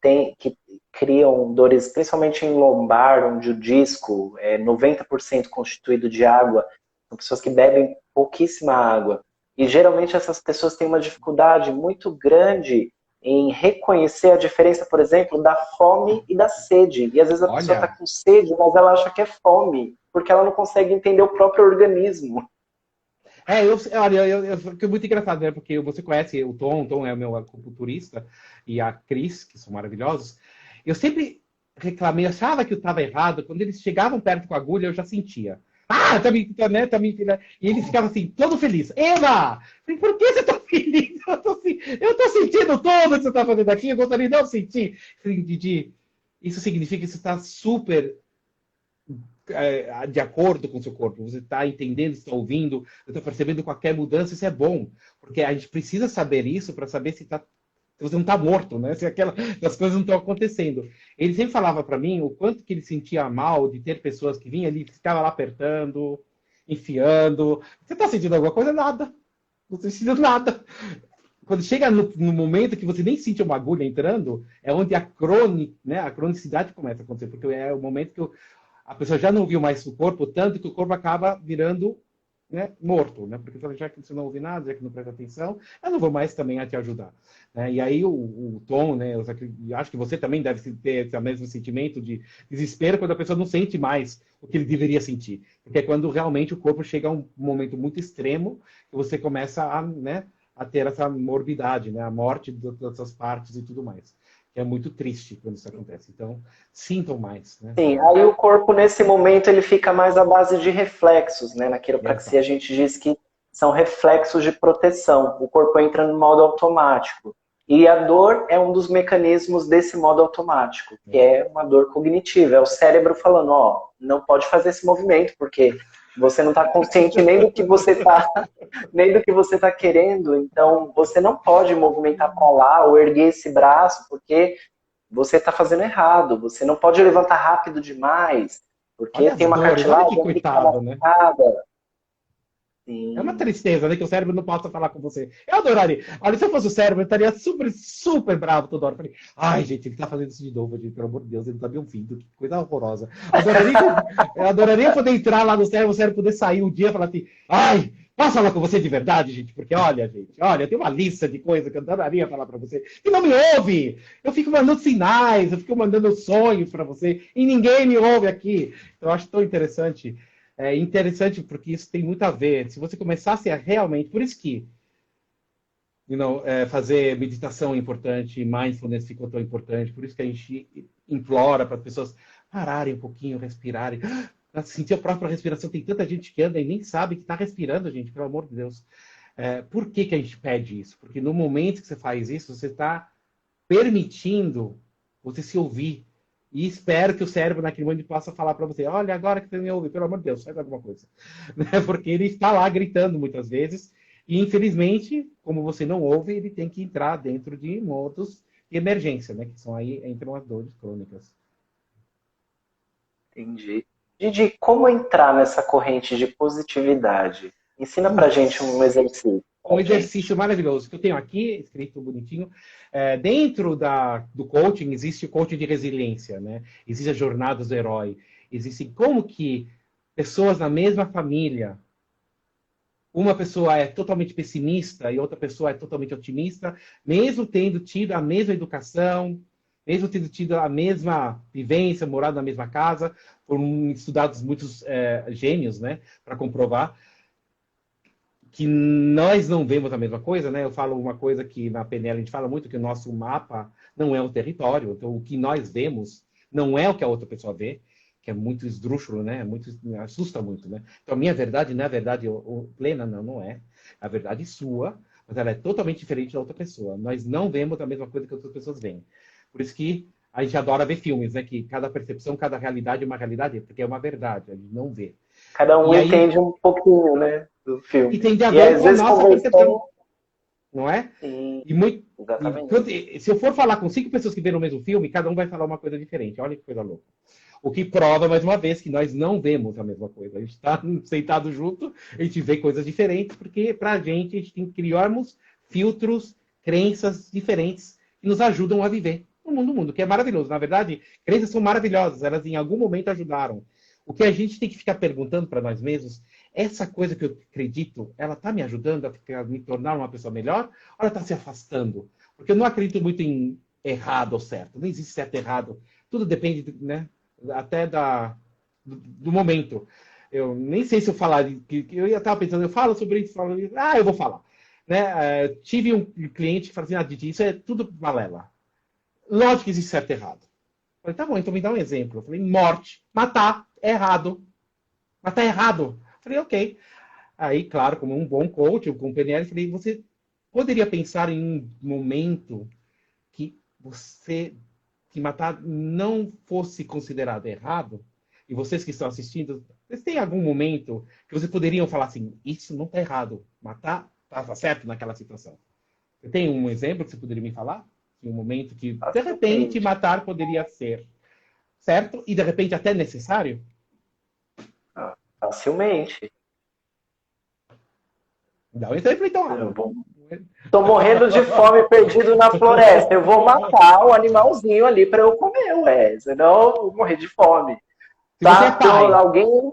criam dores, principalmente em lombar, onde o disco é 90% constituído de água, são pessoas que bebem pouquíssima água. E geralmente essas pessoas têm uma dificuldade muito grande em reconhecer a diferença, por exemplo, da fome e da sede. E às vezes a pessoa está com sede, mas ela acha que é fome, porque ela não consegue entender o próprio organismo. Eu fico muito engraçado, né? Porque você conhece o Tom é o meu acupunturista, e a Cris, que são maravilhosos. Eu sempre reclamei, achava que eu estava errado. Quando eles chegavam perto com a agulha, eu já sentia. Tá me. E ele ficava assim, todo feliz. Eva! Por que você tá feliz? Eu tô sentindo tudo que você tá fazendo aqui, eu gostaria de não sentir. Didi, isso significa que você está super de acordo com o seu corpo. Você está entendendo, está ouvindo, está percebendo qualquer mudança, isso é bom. Porque a gente precisa saber isso para saber se você não está morto, né? Se as coisas não estão acontecendo. Ele sempre falava para mim o quanto que ele sentia mal de ter pessoas que vinham ali, ficava lá apertando, enfiando. Você está sentindo alguma coisa? Nada. Não estou sentindo nada. Quando chega no momento que você nem sente uma agulha entrando, é onde a cronicidade começa a acontecer, porque é o momento que a pessoa já não viu mais o corpo, tanto que o corpo acaba virando, né, morto, né? Porque já que você não ouve nada, já que não presta atenção, eu não vou mais também te ajudar. Né? E aí o Tom, né, eu acho que você também deve ter esse mesmo sentimento de desespero quando a pessoa não sente mais o que ele deveria sentir. Porque é quando realmente o corpo chega a um momento muito extremo que você começa a ter essa morbidade, né? A morte das suas partes e tudo mais. É muito triste quando isso acontece. Então, sintam mais. Né? Sim, aí o corpo, nesse momento, ele fica mais à base de reflexos, né? Na quiropraxia a gente diz que são reflexos de proteção. O corpo entra no modo automático. E a dor é um dos mecanismos desse modo automático, que é uma dor cognitiva. É o cérebro falando, ó, não pode fazer esse movimento, porque você não está consciente nem do que você está querendo, então você não pode movimentar para lá ou erguer esse braço, porque você está fazendo errado. Você não pode levantar rápido demais, porque tem uma cartilagem que fica machucada. É uma tristeza, né? Que o cérebro não possa falar com você. Eu adoraria. Olha, se eu fosse o cérebro, eu estaria super, super bravo toda hora. Falei, ai, gente, ele tá fazendo isso de novo, gente, pelo amor de Deus, ele tá me ouvindo. Que coisa horrorosa. Eu adoraria poder entrar lá no cérebro, o cérebro poder sair um dia e falar assim, ai, posso falar com você de verdade, gente? Porque olha, gente, olha, tem uma lista de coisas que eu adoraria falar pra você. E não me ouve! Eu fico mandando sinais, eu fico mandando sonhos pra você, e ninguém me ouve aqui. Então, eu acho tão interessante. é interessante porque isso tem muito a ver. Se você começasse a realmente... Por isso que fazer meditação é importante, mindfulness ficou tão importante, por isso que a gente implora para as pessoas pararem um pouquinho, respirarem, sentir a própria respiração. Tem tanta gente que anda e nem sabe que está respirando, gente, pelo amor de Deus. Por que que a gente pede isso? Porque no momento que você faz isso, você está permitindo você se ouvir. E espero que o cérebro, naquele momento, possa falar para você: olha, agora que você me ouve, pelo amor de Deus, faz alguma coisa. Porque ele está lá gritando muitas vezes. E, infelizmente, como você não ouve, ele tem que entrar dentro de modos de emergência, né? Que são aí, entram as dores crônicas. Entendi. Didi, como entrar nessa corrente de positividade? Ensina pra gente um exercício. Um exercício maravilhoso que eu tenho aqui, escrito bonitinho. Dentro do coaching, existe o coaching de resiliência, né? Existe as jornadas do herói. Existe como que pessoas na mesma família, uma pessoa é totalmente pessimista e outra pessoa é totalmente otimista, mesmo tendo tido a mesma educação, mesmo tendo tido a mesma vivência, morado na mesma casa, foram estudados muitos gênios, né, para comprovar que nós não vemos a mesma coisa, né? Eu falo uma coisa que na PNL a gente fala muito, que o nosso mapa não é o território, então o que nós vemos não é o que a outra pessoa vê, que é muito esdrúxulo, né? Assusta muito, né? Então a minha verdade, na verdade, plena, não é. A verdade sua, mas ela é totalmente diferente da outra pessoa. Nós não vemos a mesma coisa que outras pessoas veem. Por isso que a gente adora ver filmes, né? Que cada percepção, cada realidade é uma realidade, porque é uma verdade, a gente não vê. Cada um E aí, entende um pouquinho, né, do filme. e tem de E ver às com a vezes nossa conversando. percepção, não é? Sim, E exatamente. se eu for falar com 5 pessoas que viram o mesmo filme, cada um vai falar uma coisa diferente. Olha que coisa louca. O que prova, mais uma vez, que nós não vemos a mesma coisa. A gente está sentado junto, a gente vê coisas diferentes, porque para a gente tem que criarmos filtros, crenças diferentes que nos ajudam a viver no mundo, que é maravilhoso. Na verdade, crenças são maravilhosas, elas em algum momento ajudaram. O que a gente tem que ficar perguntando para nós mesmos, essa coisa que eu acredito, ela está me ajudando a me tornar uma pessoa melhor? Ou ela está se afastando? Porque eu não acredito muito em errado ou certo. Não existe certo e errado. Tudo depende, né? Até do momento. Eu nem sei se eu falar, que eu estava pensando, eu falo sobre isso, eu vou falar. Né? Tive um cliente que falou assim, Didi, isso é tudo balela. Lógico que existe certo e errado. Eu falei, tá bom, então me dá um exemplo. Eu falei, morte, matar, é errado. Matar é errado. Eu falei, ok. Aí, claro, como um bom coach, com o PNL, eu falei, você poderia pensar em um momento que você que matar não fosse considerado errado? E vocês que estão assistindo, vocês têm algum momento que vocês poderiam falar assim, isso não está errado, matar estava certo naquela situação? Você tem um exemplo que você poderia me falar? Em um momento que, de repente, Facilmente. matar poderia ser certo e, de repente, até necessário? Facilmente. Dá um exemplo, então, Eu Alan. vou... Tô morrendo de fome, perdido na floresta. Eu vou matar o animalzinho ali para eu comer, ué. Senão eu vou morrer de fome. Se você é Tá? pai, Alguém.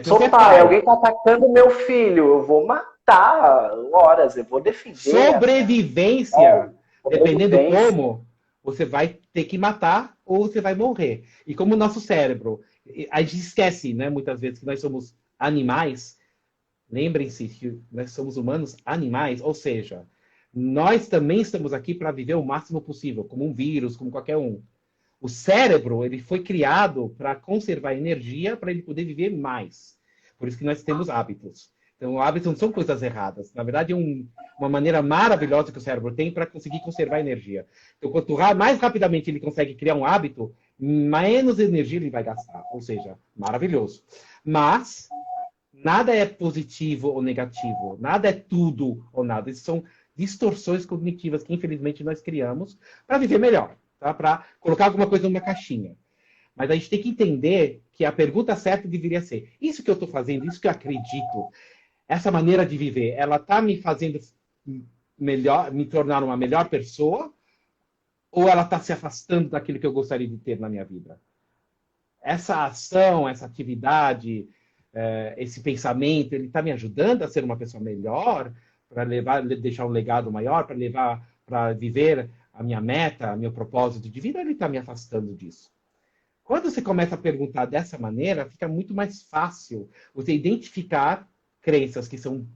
se você Sou é pai, pai, alguém tá atacando meu filho. Eu vou matar horas, eu vou defender a minha sobrevivência, dependendo sobrevivência. como, você vai ter que matar ou você vai morrer. E como o nosso cérebro, a gente esquece, né, muitas vezes, que nós somos animais. Lembrem-se que nós somos humanos animais, ou seja, nós também estamos aqui para viver o máximo possível, como um vírus, como qualquer um. O cérebro, ele foi criado para conservar energia, para ele poder viver mais. Por isso que nós temos hábitos. Então, hábitos não são coisas erradas. Na verdade, é uma maneira maravilhosa que o cérebro tem para conseguir conservar energia. Então, quanto mais rapidamente ele consegue criar um hábito, menos energia ele vai gastar. Ou seja, maravilhoso. Mas nada é positivo ou negativo. Nada é tudo ou nada. Isso são distorções cognitivas que, infelizmente, nós criamos para viver melhor. Tá? Para colocar alguma coisa numa caixinha. Mas a gente tem que entender que a pergunta certa deveria ser: isso que eu estou fazendo, isso que eu acredito, essa maneira de viver, ela está me fazendo melhor, me tornar uma melhor pessoa? Ou ela está se afastando daquilo que eu gostaria de ter na minha vida? Essa ação, essa atividade, esse pensamento, ele está me ajudando a ser uma pessoa melhor, para deixar um legado maior, para viver a minha meta, meu propósito de vida, ou ele está me afastando disso? Quando você começa a perguntar dessa maneira, fica muito mais fácil você identificar crenças que são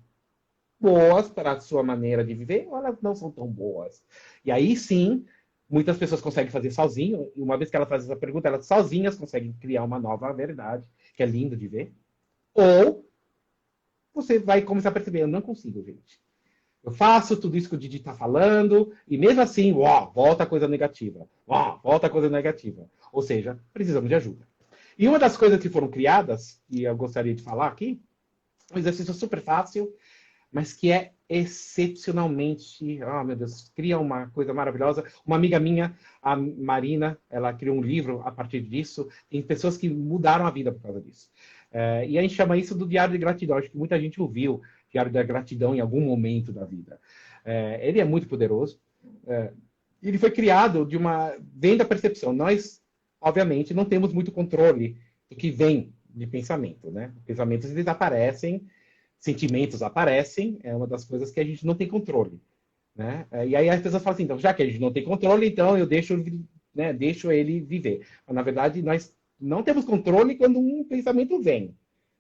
boas para a sua maneira de viver ou elas não são tão boas. E aí sim, muitas pessoas conseguem fazer sozinho, e uma vez que elas fazem essa pergunta, elas sozinhas conseguem criar uma nova verdade, que é lindo de ver. Ou você vai começar a perceber, eu não consigo, gente. Eu faço tudo isso que o Didi está falando, e mesmo assim, volta a coisa negativa. Volta a coisa negativa. Ou seja, precisamos de ajuda. E uma das coisas que foram criadas, e eu gostaria de falar aqui, um exercício super fácil, mas que é excepcionalmente, meu Deus, cria uma coisa maravilhosa. Uma amiga minha, a Marina, ela criou um livro a partir disso. Tem pessoas que mudaram a vida por causa disso. E a gente chama isso do Diário de Gratidão. Acho que muita gente ouviu Diário da Gratidão em algum momento da vida. Ele é muito poderoso. Ele foi criado vem da percepção. Nós, obviamente, não temos muito controle do que vem de pensamento, né? Pensamentos, eles aparecem, sentimentos aparecem, é uma das coisas que a gente não tem controle, né? E aí as pessoas falam assim, então, já que a gente não tem controle, então eu deixo ele viver. Mas, na verdade, nós não temos controle quando um pensamento vem,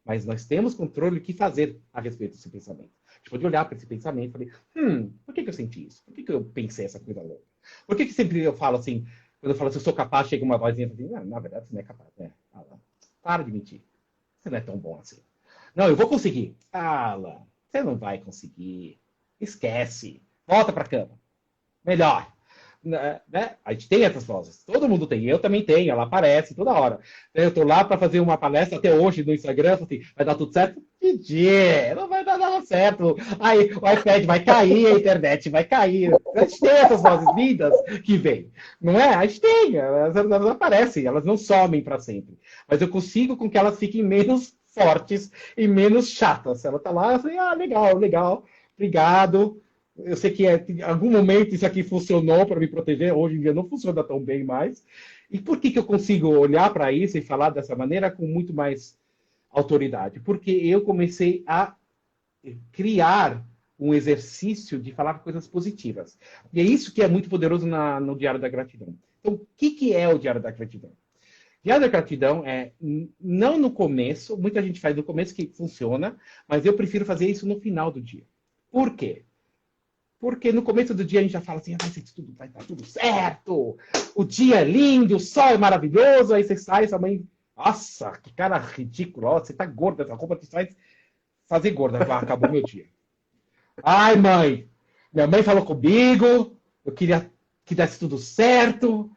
mas nós temos controle do que fazer a respeito desse pensamento. A gente pode olhar para esse pensamento e falar, por que eu senti isso? Por que eu pensei essa coisa louca? Por que sempre eu falo assim, quando eu falo assim, eu sou capaz, chega uma vozinha assim, na verdade você não é capaz, né? Para de mentir. Você não é tão bom assim. Não, eu vou conseguir. Alan, você não vai conseguir. Esquece. Volta para a cama. Melhor. Né? A gente tem essas vozes. Todo mundo tem. Eu também tenho. Ela aparece toda hora. Eu estou lá para fazer uma palestra até hoje no Instagram. Assim, vai dar tudo certo? Didi, não vai dar nada certo. Aí o iPad vai cair, a internet vai cair. A gente tem essas vozes lindas que vêm. Não é? A gente tem. Elas aparecem. Elas não somem para sempre. Mas eu consigo com que elas fiquem menos fortes e menos chatas. Ela tá lá, assim, legal, legal, obrigado. Eu sei que em algum momento isso aqui funcionou para me proteger, hoje em dia não funciona tão bem mais. E por que eu consigo olhar para isso e falar dessa maneira com muito mais autoridade? Porque eu comecei a criar um exercício de falar coisas positivas. E é isso que é muito poderoso no Diário da Gratidão. Então, o que é o Diário da Gratidão? Diário da Gratidão não no começo, muita gente faz no começo que funciona, mas eu prefiro fazer isso no final do dia. Por quê? Porque no começo do dia a gente já fala assim, vai estar tudo certo, o dia é lindo, o sol é maravilhoso, aí você sai, sua mãe, nossa, que cara ridículo, você tá gorda, essa roupa te faz fazer gorda, acabou meu dia. Ai, mãe, minha mãe falou comigo, eu queria que desse tudo certo,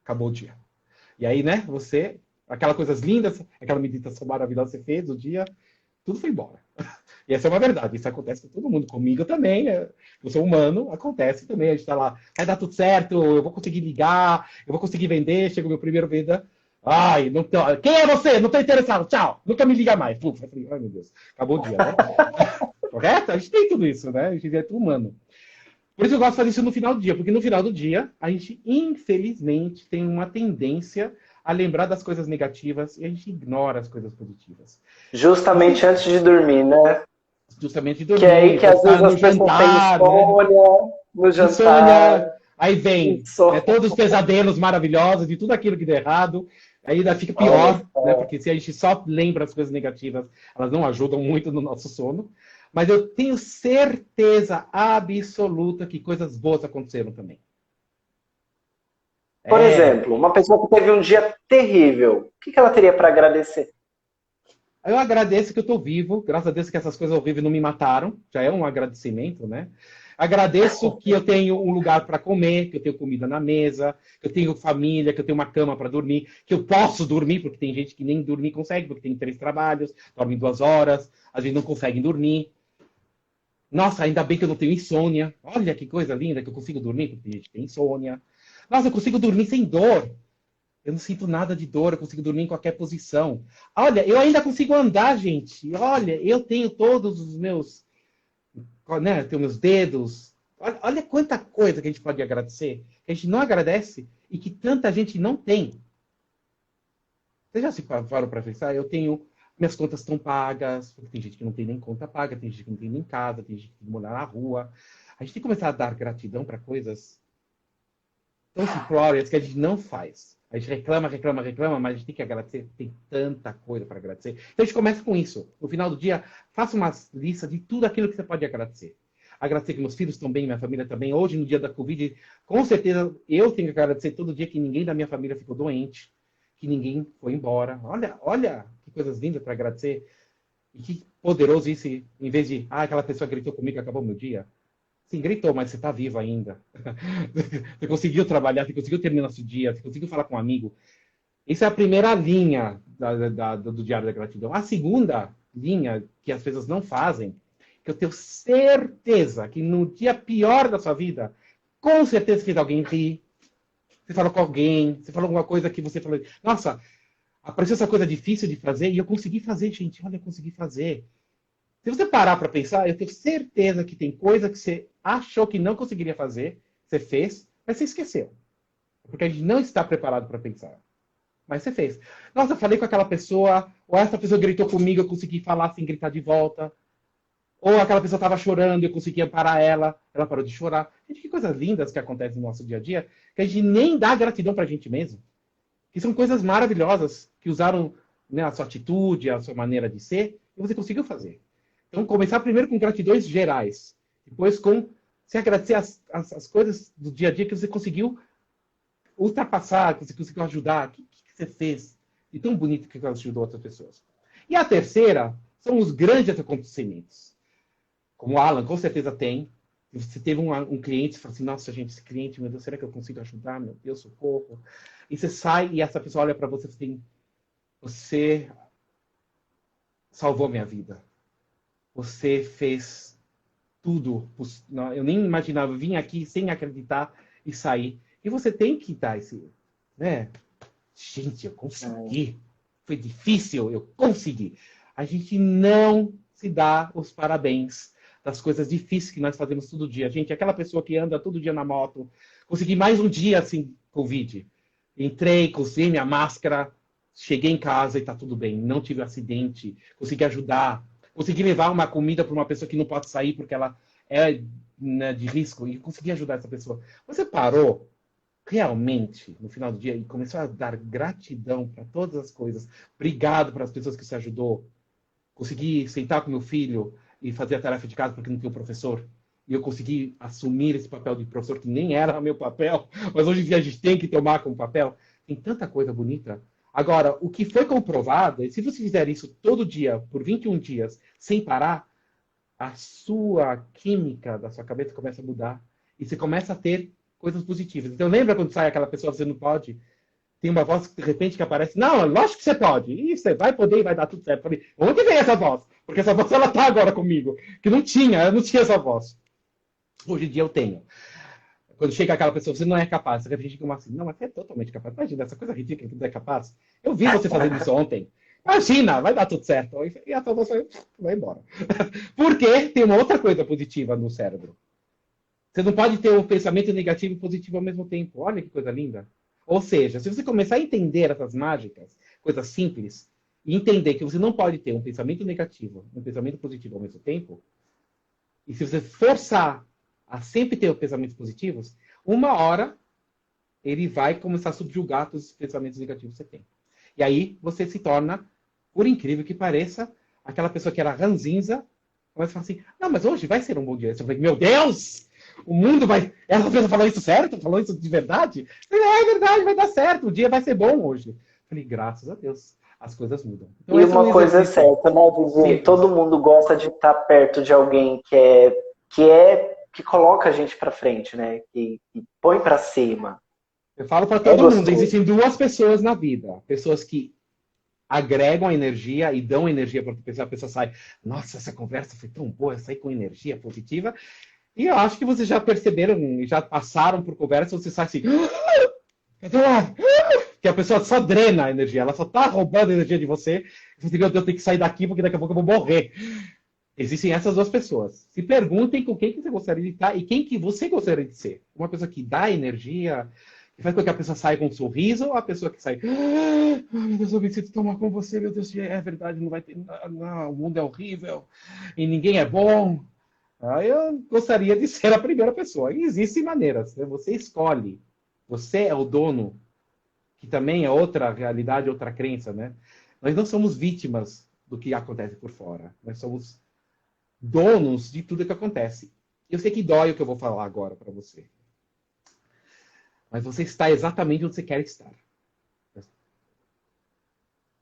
acabou o dia. E aí, né, aquelas coisas lindas, aquela meditação maravilhosa que você fez o dia, tudo foi embora. E essa é uma verdade, isso acontece com todo mundo, comigo também, né? Eu sou humano, acontece também, a gente tá lá, vai dar tudo certo, eu vou conseguir ligar, eu vou conseguir vender, chega o meu primeiro venda, não tô, quem é você? Não tô interessado, tchau, nunca me liga mais. Puf, eu falei, ai meu Deus, acabou o dia, né? Correto? A gente tem tudo isso, né? A gente é tudo humano. Por isso eu gosto de fazer isso no final do dia, porque no final do dia, a gente, infelizmente, tem uma tendência a lembrar das coisas negativas e a gente ignora as coisas positivas. Justamente antes de dormir, né? Justamente de dormir, que é aí que às vezes as pessoas têm insônia, né? no jantar. Insônia, aí vem todos os pesadelos maravilhosos de tudo aquilo que deu errado. Aí ainda fica pior, né? Porque se a gente só lembra as coisas negativas, elas não ajudam muito no nosso sono. Mas eu tenho certeza absoluta que coisas boas aconteceram também. Por exemplo, uma pessoa que teve um dia terrível, o que ela teria para agradecer? Eu agradeço que eu estou vivo, graças a Deus que essas coisas horríveis não me mataram, já é um agradecimento, né? Agradeço que eu tenho um lugar para comer, que eu tenho comida na mesa, que eu tenho família, que eu tenho uma cama para dormir, que eu posso dormir, porque tem gente que nem dormir consegue, porque tem 3 trabalhos, dorme 2 horas, às vezes não conseguem dormir. Nossa, ainda bem que eu não tenho insônia. Olha que coisa linda que eu consigo dormir, porque tem gente que tem insônia. Nossa, eu consigo dormir sem dor. Eu não sinto nada de dor, eu consigo dormir em qualquer posição. Olha, eu ainda consigo andar, gente. Olha, eu tenho todos os meus, né, tenho meus dedos. Olha quanta coisa que a gente pode agradecer, que a gente não agradece e que tanta gente não tem. Você já se parou para pensar? Eu tenho, minhas contas estão pagas, porque tem gente que não tem nem conta paga, tem gente que não tem nem casa, tem gente que tem que morar na rua. A gente tem que começar a dar gratidão para coisas tão simplórias que a gente não faz. A gente reclama, reclama, reclama, mas a gente tem que agradecer. Tem tanta coisa para agradecer. Então a gente começa com isso. No final do dia, faça uma lista de tudo aquilo que você pode agradecer. Agradecer que meus filhos estão bem, minha família também. Hoje, no dia da Covid, com certeza eu tenho que agradecer todo dia que ninguém da minha família ficou doente, que ninguém foi embora. Olha que coisas lindas para agradecer. E que poderoso isso, em vez de, aquela pessoa gritou comigo, acabou meu dia. Sim, gritou, mas você está vivo ainda. Você conseguiu trabalhar, você conseguiu terminar seu dia, você conseguiu falar com um amigo. Essa é a primeira linha do Diário da Gratidão. A segunda linha, que as pessoas não fazem, que eu tenho certeza que no dia pior da sua vida, com certeza fez alguém rir, você falou com alguém, você falou alguma coisa que você falou, nossa, apareceu essa coisa difícil de fazer e eu consegui fazer, gente, olha, eu consegui fazer. Se você parar para pensar, eu tenho certeza que tem coisa que você achou que não conseguiria fazer, você fez, mas você esqueceu. Porque a gente não está preparado para pensar. Mas você fez. Nossa, eu falei com aquela pessoa, ou essa pessoa gritou comigo, eu consegui falar sem gritar de volta. Ou aquela pessoa estava chorando, eu conseguia parar ela, ela parou de chorar. Gente, que coisas lindas que acontecem no nosso dia a dia, que a gente nem dá gratidão para a gente mesmo. Que são coisas maravilhosas, que usaram, né, a sua atitude, a sua maneira de ser, e você conseguiu fazer. Então, começar primeiro com gratidões gerais. Depois com se agradecer as coisas do dia a dia que você conseguiu ultrapassar, que você conseguiu ajudar, que você fez. E tão bonito que você ajudou outras pessoas. E a terceira são os grandes acontecimentos. Como o Alan, com certeza tem. Você teve um cliente, você fala assim, nossa, gente, esse cliente, meu Deus, será que eu consigo ajudar? Meu Deus, socorro. E você sai e essa pessoa olha para você e fala assim, você salvou minha vida. Você fez tudo. Eu nem imaginava, eu vim aqui sem acreditar e sair. E você tem que dar esse, né? Gente, eu consegui. Foi difícil, eu consegui. A gente não se dá os parabéns das coisas difíceis que nós fazemos todo dia. Gente, aquela pessoa que anda todo dia na moto, consegui mais um dia assim, Covid. Entrei, consegui minha máscara, cheguei em casa e tá tudo bem. Não tive acidente, consegui ajudar. Consegui levar uma comida para uma pessoa que não pode sair porque ela é, né, de risco e consegui ajudar essa pessoa. Você parou realmente no final do dia e começou a dar gratidão para todas as coisas. Obrigado para as pessoas que você ajudou. Consegui sentar com meu filho e fazer a tarefa de casa porque não tinha um professor. E eu consegui assumir esse papel de professor que nem era meu papel, mas hoje em dia a gente tem que tomar como papel. Tem tanta coisa bonita. Agora, o que foi comprovado, é se você fizer isso todo dia, por 21 dias, sem parar, a sua química da sua cabeça começa a mudar. E você começa a ter coisas positivas. Então, lembra quando sai aquela pessoa que você não pode? Tem uma voz, de repente, que aparece. Não, lógico que você pode. E você vai poder e vai dar tudo certo. Eu falei, onde vem essa voz? Porque essa voz, ela tá agora comigo. Que não tinha, eu não tinha essa voz. Hoje em dia eu tenho. Quando chega aquela pessoa, você não é capaz. Você reflete como assim? Não, mas você é totalmente capaz. Imagina, essa coisa ridícula que você não é capaz. Eu vi você fazendo isso ontem. Imagina, vai dar tudo certo. E a tua voz vai embora. Porque tem uma outra coisa positiva no cérebro. Você não pode ter um pensamento negativo e positivo ao mesmo tempo. Olha que coisa linda. Ou seja, se você começar a entender essas mágicas, coisas simples, e entender que você não pode ter um pensamento negativo e um pensamento positivo ao mesmo tempo, e se você forçar a sempre ter pensamentos positivos, uma hora ele vai começar a subjugar todos os pensamentos negativos que você tem. E aí você se torna, por incrível que pareça, aquela pessoa que era ranzinza, começa a falar assim, não, mas hoje vai ser um bom dia. Você fala, meu Deus! O mundo vai... Essa pessoa falou isso certo? Falou isso de verdade? É verdade, vai dar certo. O dia vai ser bom hoje. Falei, graças a Deus, as coisas mudam. Então, e uma coisa é certa, né, Didi? Todo mundo gosta de estar perto de alguém que coloca a gente para frente, né? Que põe para cima. Eu falo para todo mundo, existem duas pessoas na vida. Pessoas que agregam a energia e dão energia para a pessoa sai. Nossa, essa conversa foi tão boa, eu saí com energia positiva. E eu acho que vocês já perceberam, já passaram por conversa, você sai assim. Que a pessoa só drena a energia, ela só tá roubando a energia de você. Você diz, meu Deus, eu tenho que sair daqui porque daqui a pouco eu vou morrer. Existem essas duas pessoas. Se perguntem com quem que você gostaria de estar e quem que você gostaria de ser. Uma pessoa que dá energia, que faz com que a pessoa saia com um sorriso, ou a pessoa que sai. Meu Deus, eu me sinto tomar com você, meu Deus, é verdade, não vai ter. Não, o mundo é horrível e ninguém é bom. Eu gostaria de ser a primeira pessoa. E existem maneiras, né? Você escolhe. Você é o dono, que também é outra realidade, outra crença, né? Nós não somos vítimas do que acontece por fora. Nós somos donos de tudo que acontece. Eu sei que dói o que eu vou falar agora para você. Mas você está exatamente onde você quer estar.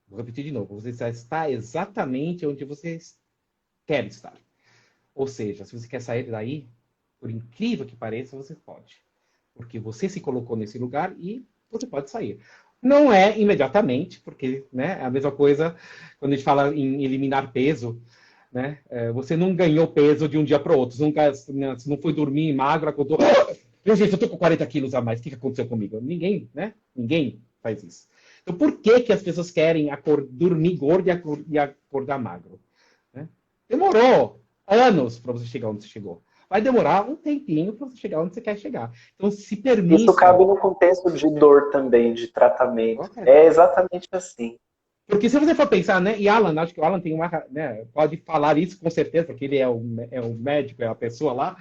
Vou repetir de novo. Você está exatamente onde você quer estar. Ou seja, se você quer sair daí, por incrível que pareça, você pode. Porque você se colocou nesse lugar e você pode sair. Não é imediatamente, porque, né, é a mesma coisa quando a gente fala em eliminar peso, né? Você não ganhou peso de um dia para o outro. Você não foi dormir magro, acordou. Gente, eu tô com 40 quilos a mais. O que aconteceu comigo? Ninguém, né? Ninguém faz isso. Então, por que as pessoas querem dormir gordo e acordar magro? Né? Demorou anos para você chegar onde você chegou. Vai demorar um tempinho para você chegar onde você quer chegar. Então, se permita. Isso cabe no contexto de dor também, de tratamento. É exatamente assim. Porque se você for pensar, né, e Alan, acho que o Alan tem uma, né, pode falar isso com certeza, porque ele é o médico, é a pessoa lá,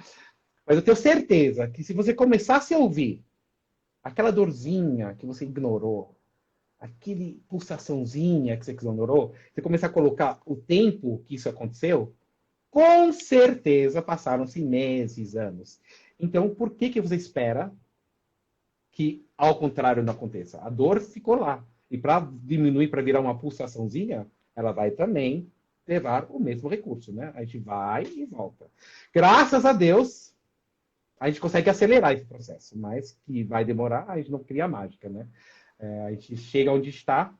mas eu tenho certeza que se você começasse a ouvir aquela dorzinha que você ignorou, aquele pulsaçãozinha que você ignorou, você começar a colocar o tempo que isso aconteceu, com certeza passaram-se meses, anos. Então, por que você espera que, ao contrário, não aconteça? A dor ficou lá. E para diminuir, para virar uma pulsaçãozinha, ela vai também levar o mesmo recurso, né? A gente vai e volta. Graças a Deus, a gente consegue acelerar esse processo, mas que vai demorar, a gente não cria mágica, né? A gente chega onde está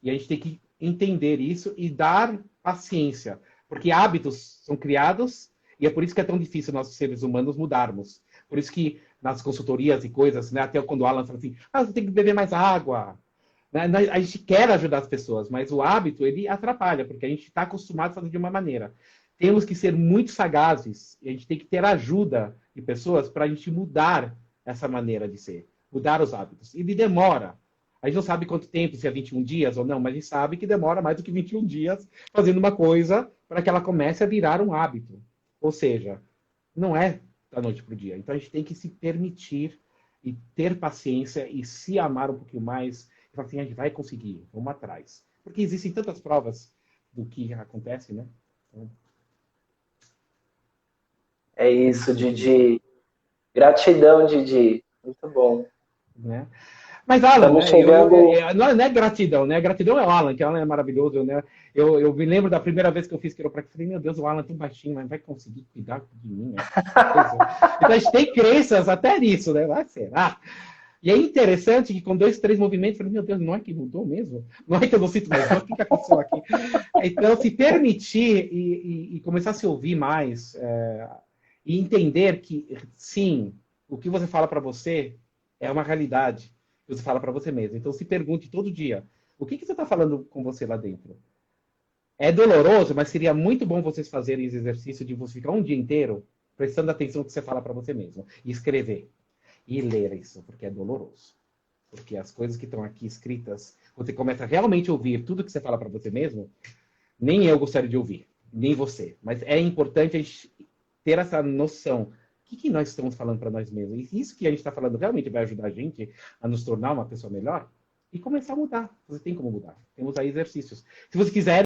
e a gente tem que entender isso e dar paciência, porque hábitos são criados e é por isso que é tão difícil nós, seres humanos, mudarmos. Por isso que nas consultorias e coisas, né, até quando o Alan fala assim, você tem que beber mais água, né? A gente quer ajudar as pessoas, mas o hábito, ele atrapalha, porque a gente está acostumado a fazer de uma maneira. Temos que ser muito sagazes e a gente tem que ter ajuda de pessoas para a gente mudar essa maneira de ser, mudar os hábitos. E demora. A gente não sabe quanto tempo, se é 21 dias ou não, mas a gente sabe que demora mais do que 21 dias fazendo uma coisa para que ela comece a virar um hábito. Ou seja, não é da noite para o dia. Então a gente tem que se permitir e ter paciência e se amar um pouquinho mais. E falar assim, a gente vai conseguir, vamos atrás. Porque existem tantas provas do que acontece, né? Então... É isso, Didi. Gratidão, Didi. Muito bom. Né? Mas, Alan, né, chegando... não é gratidão, né? Gratidão é o Alan, que o Alan é maravilhoso, né? Eu me lembro da primeira vez que eu fiz quiropraxia, falei, meu Deus, o Alan é tão baixinho, mas vai conseguir cuidar de mim? Então a gente tem crenças até nisso, né? Mas será? E é interessante que com 2, 3 movimentos, eu falei, meu Deus, não é que mudou mesmo? Não é que eu não sinto mais dor? O que aconteceu aqui? Então, se permitir e começar a se ouvir mais, e entender que, sim, o que você fala para você é uma realidade que você fala para você mesmo. Então, se pergunte todo dia, o que você está falando com você lá dentro? É doloroso, mas seria muito bom vocês fazerem esse exercício de você ficar um dia inteiro prestando atenção no que você fala para você mesmo. E escrever. E ler isso, porque é doloroso. Porque as coisas que estão aqui escritas, quando você começa a realmente ouvir tudo que você fala para você mesmo, nem eu gostaria de ouvir, nem você. Mas é importante a gente ter essa noção. O que nós estamos falando para nós mesmos? E isso que a gente está falando realmente vai ajudar a gente a nos tornar uma pessoa melhor? E começar a mudar. Você tem como mudar. Temos aí exercícios. Se você quiser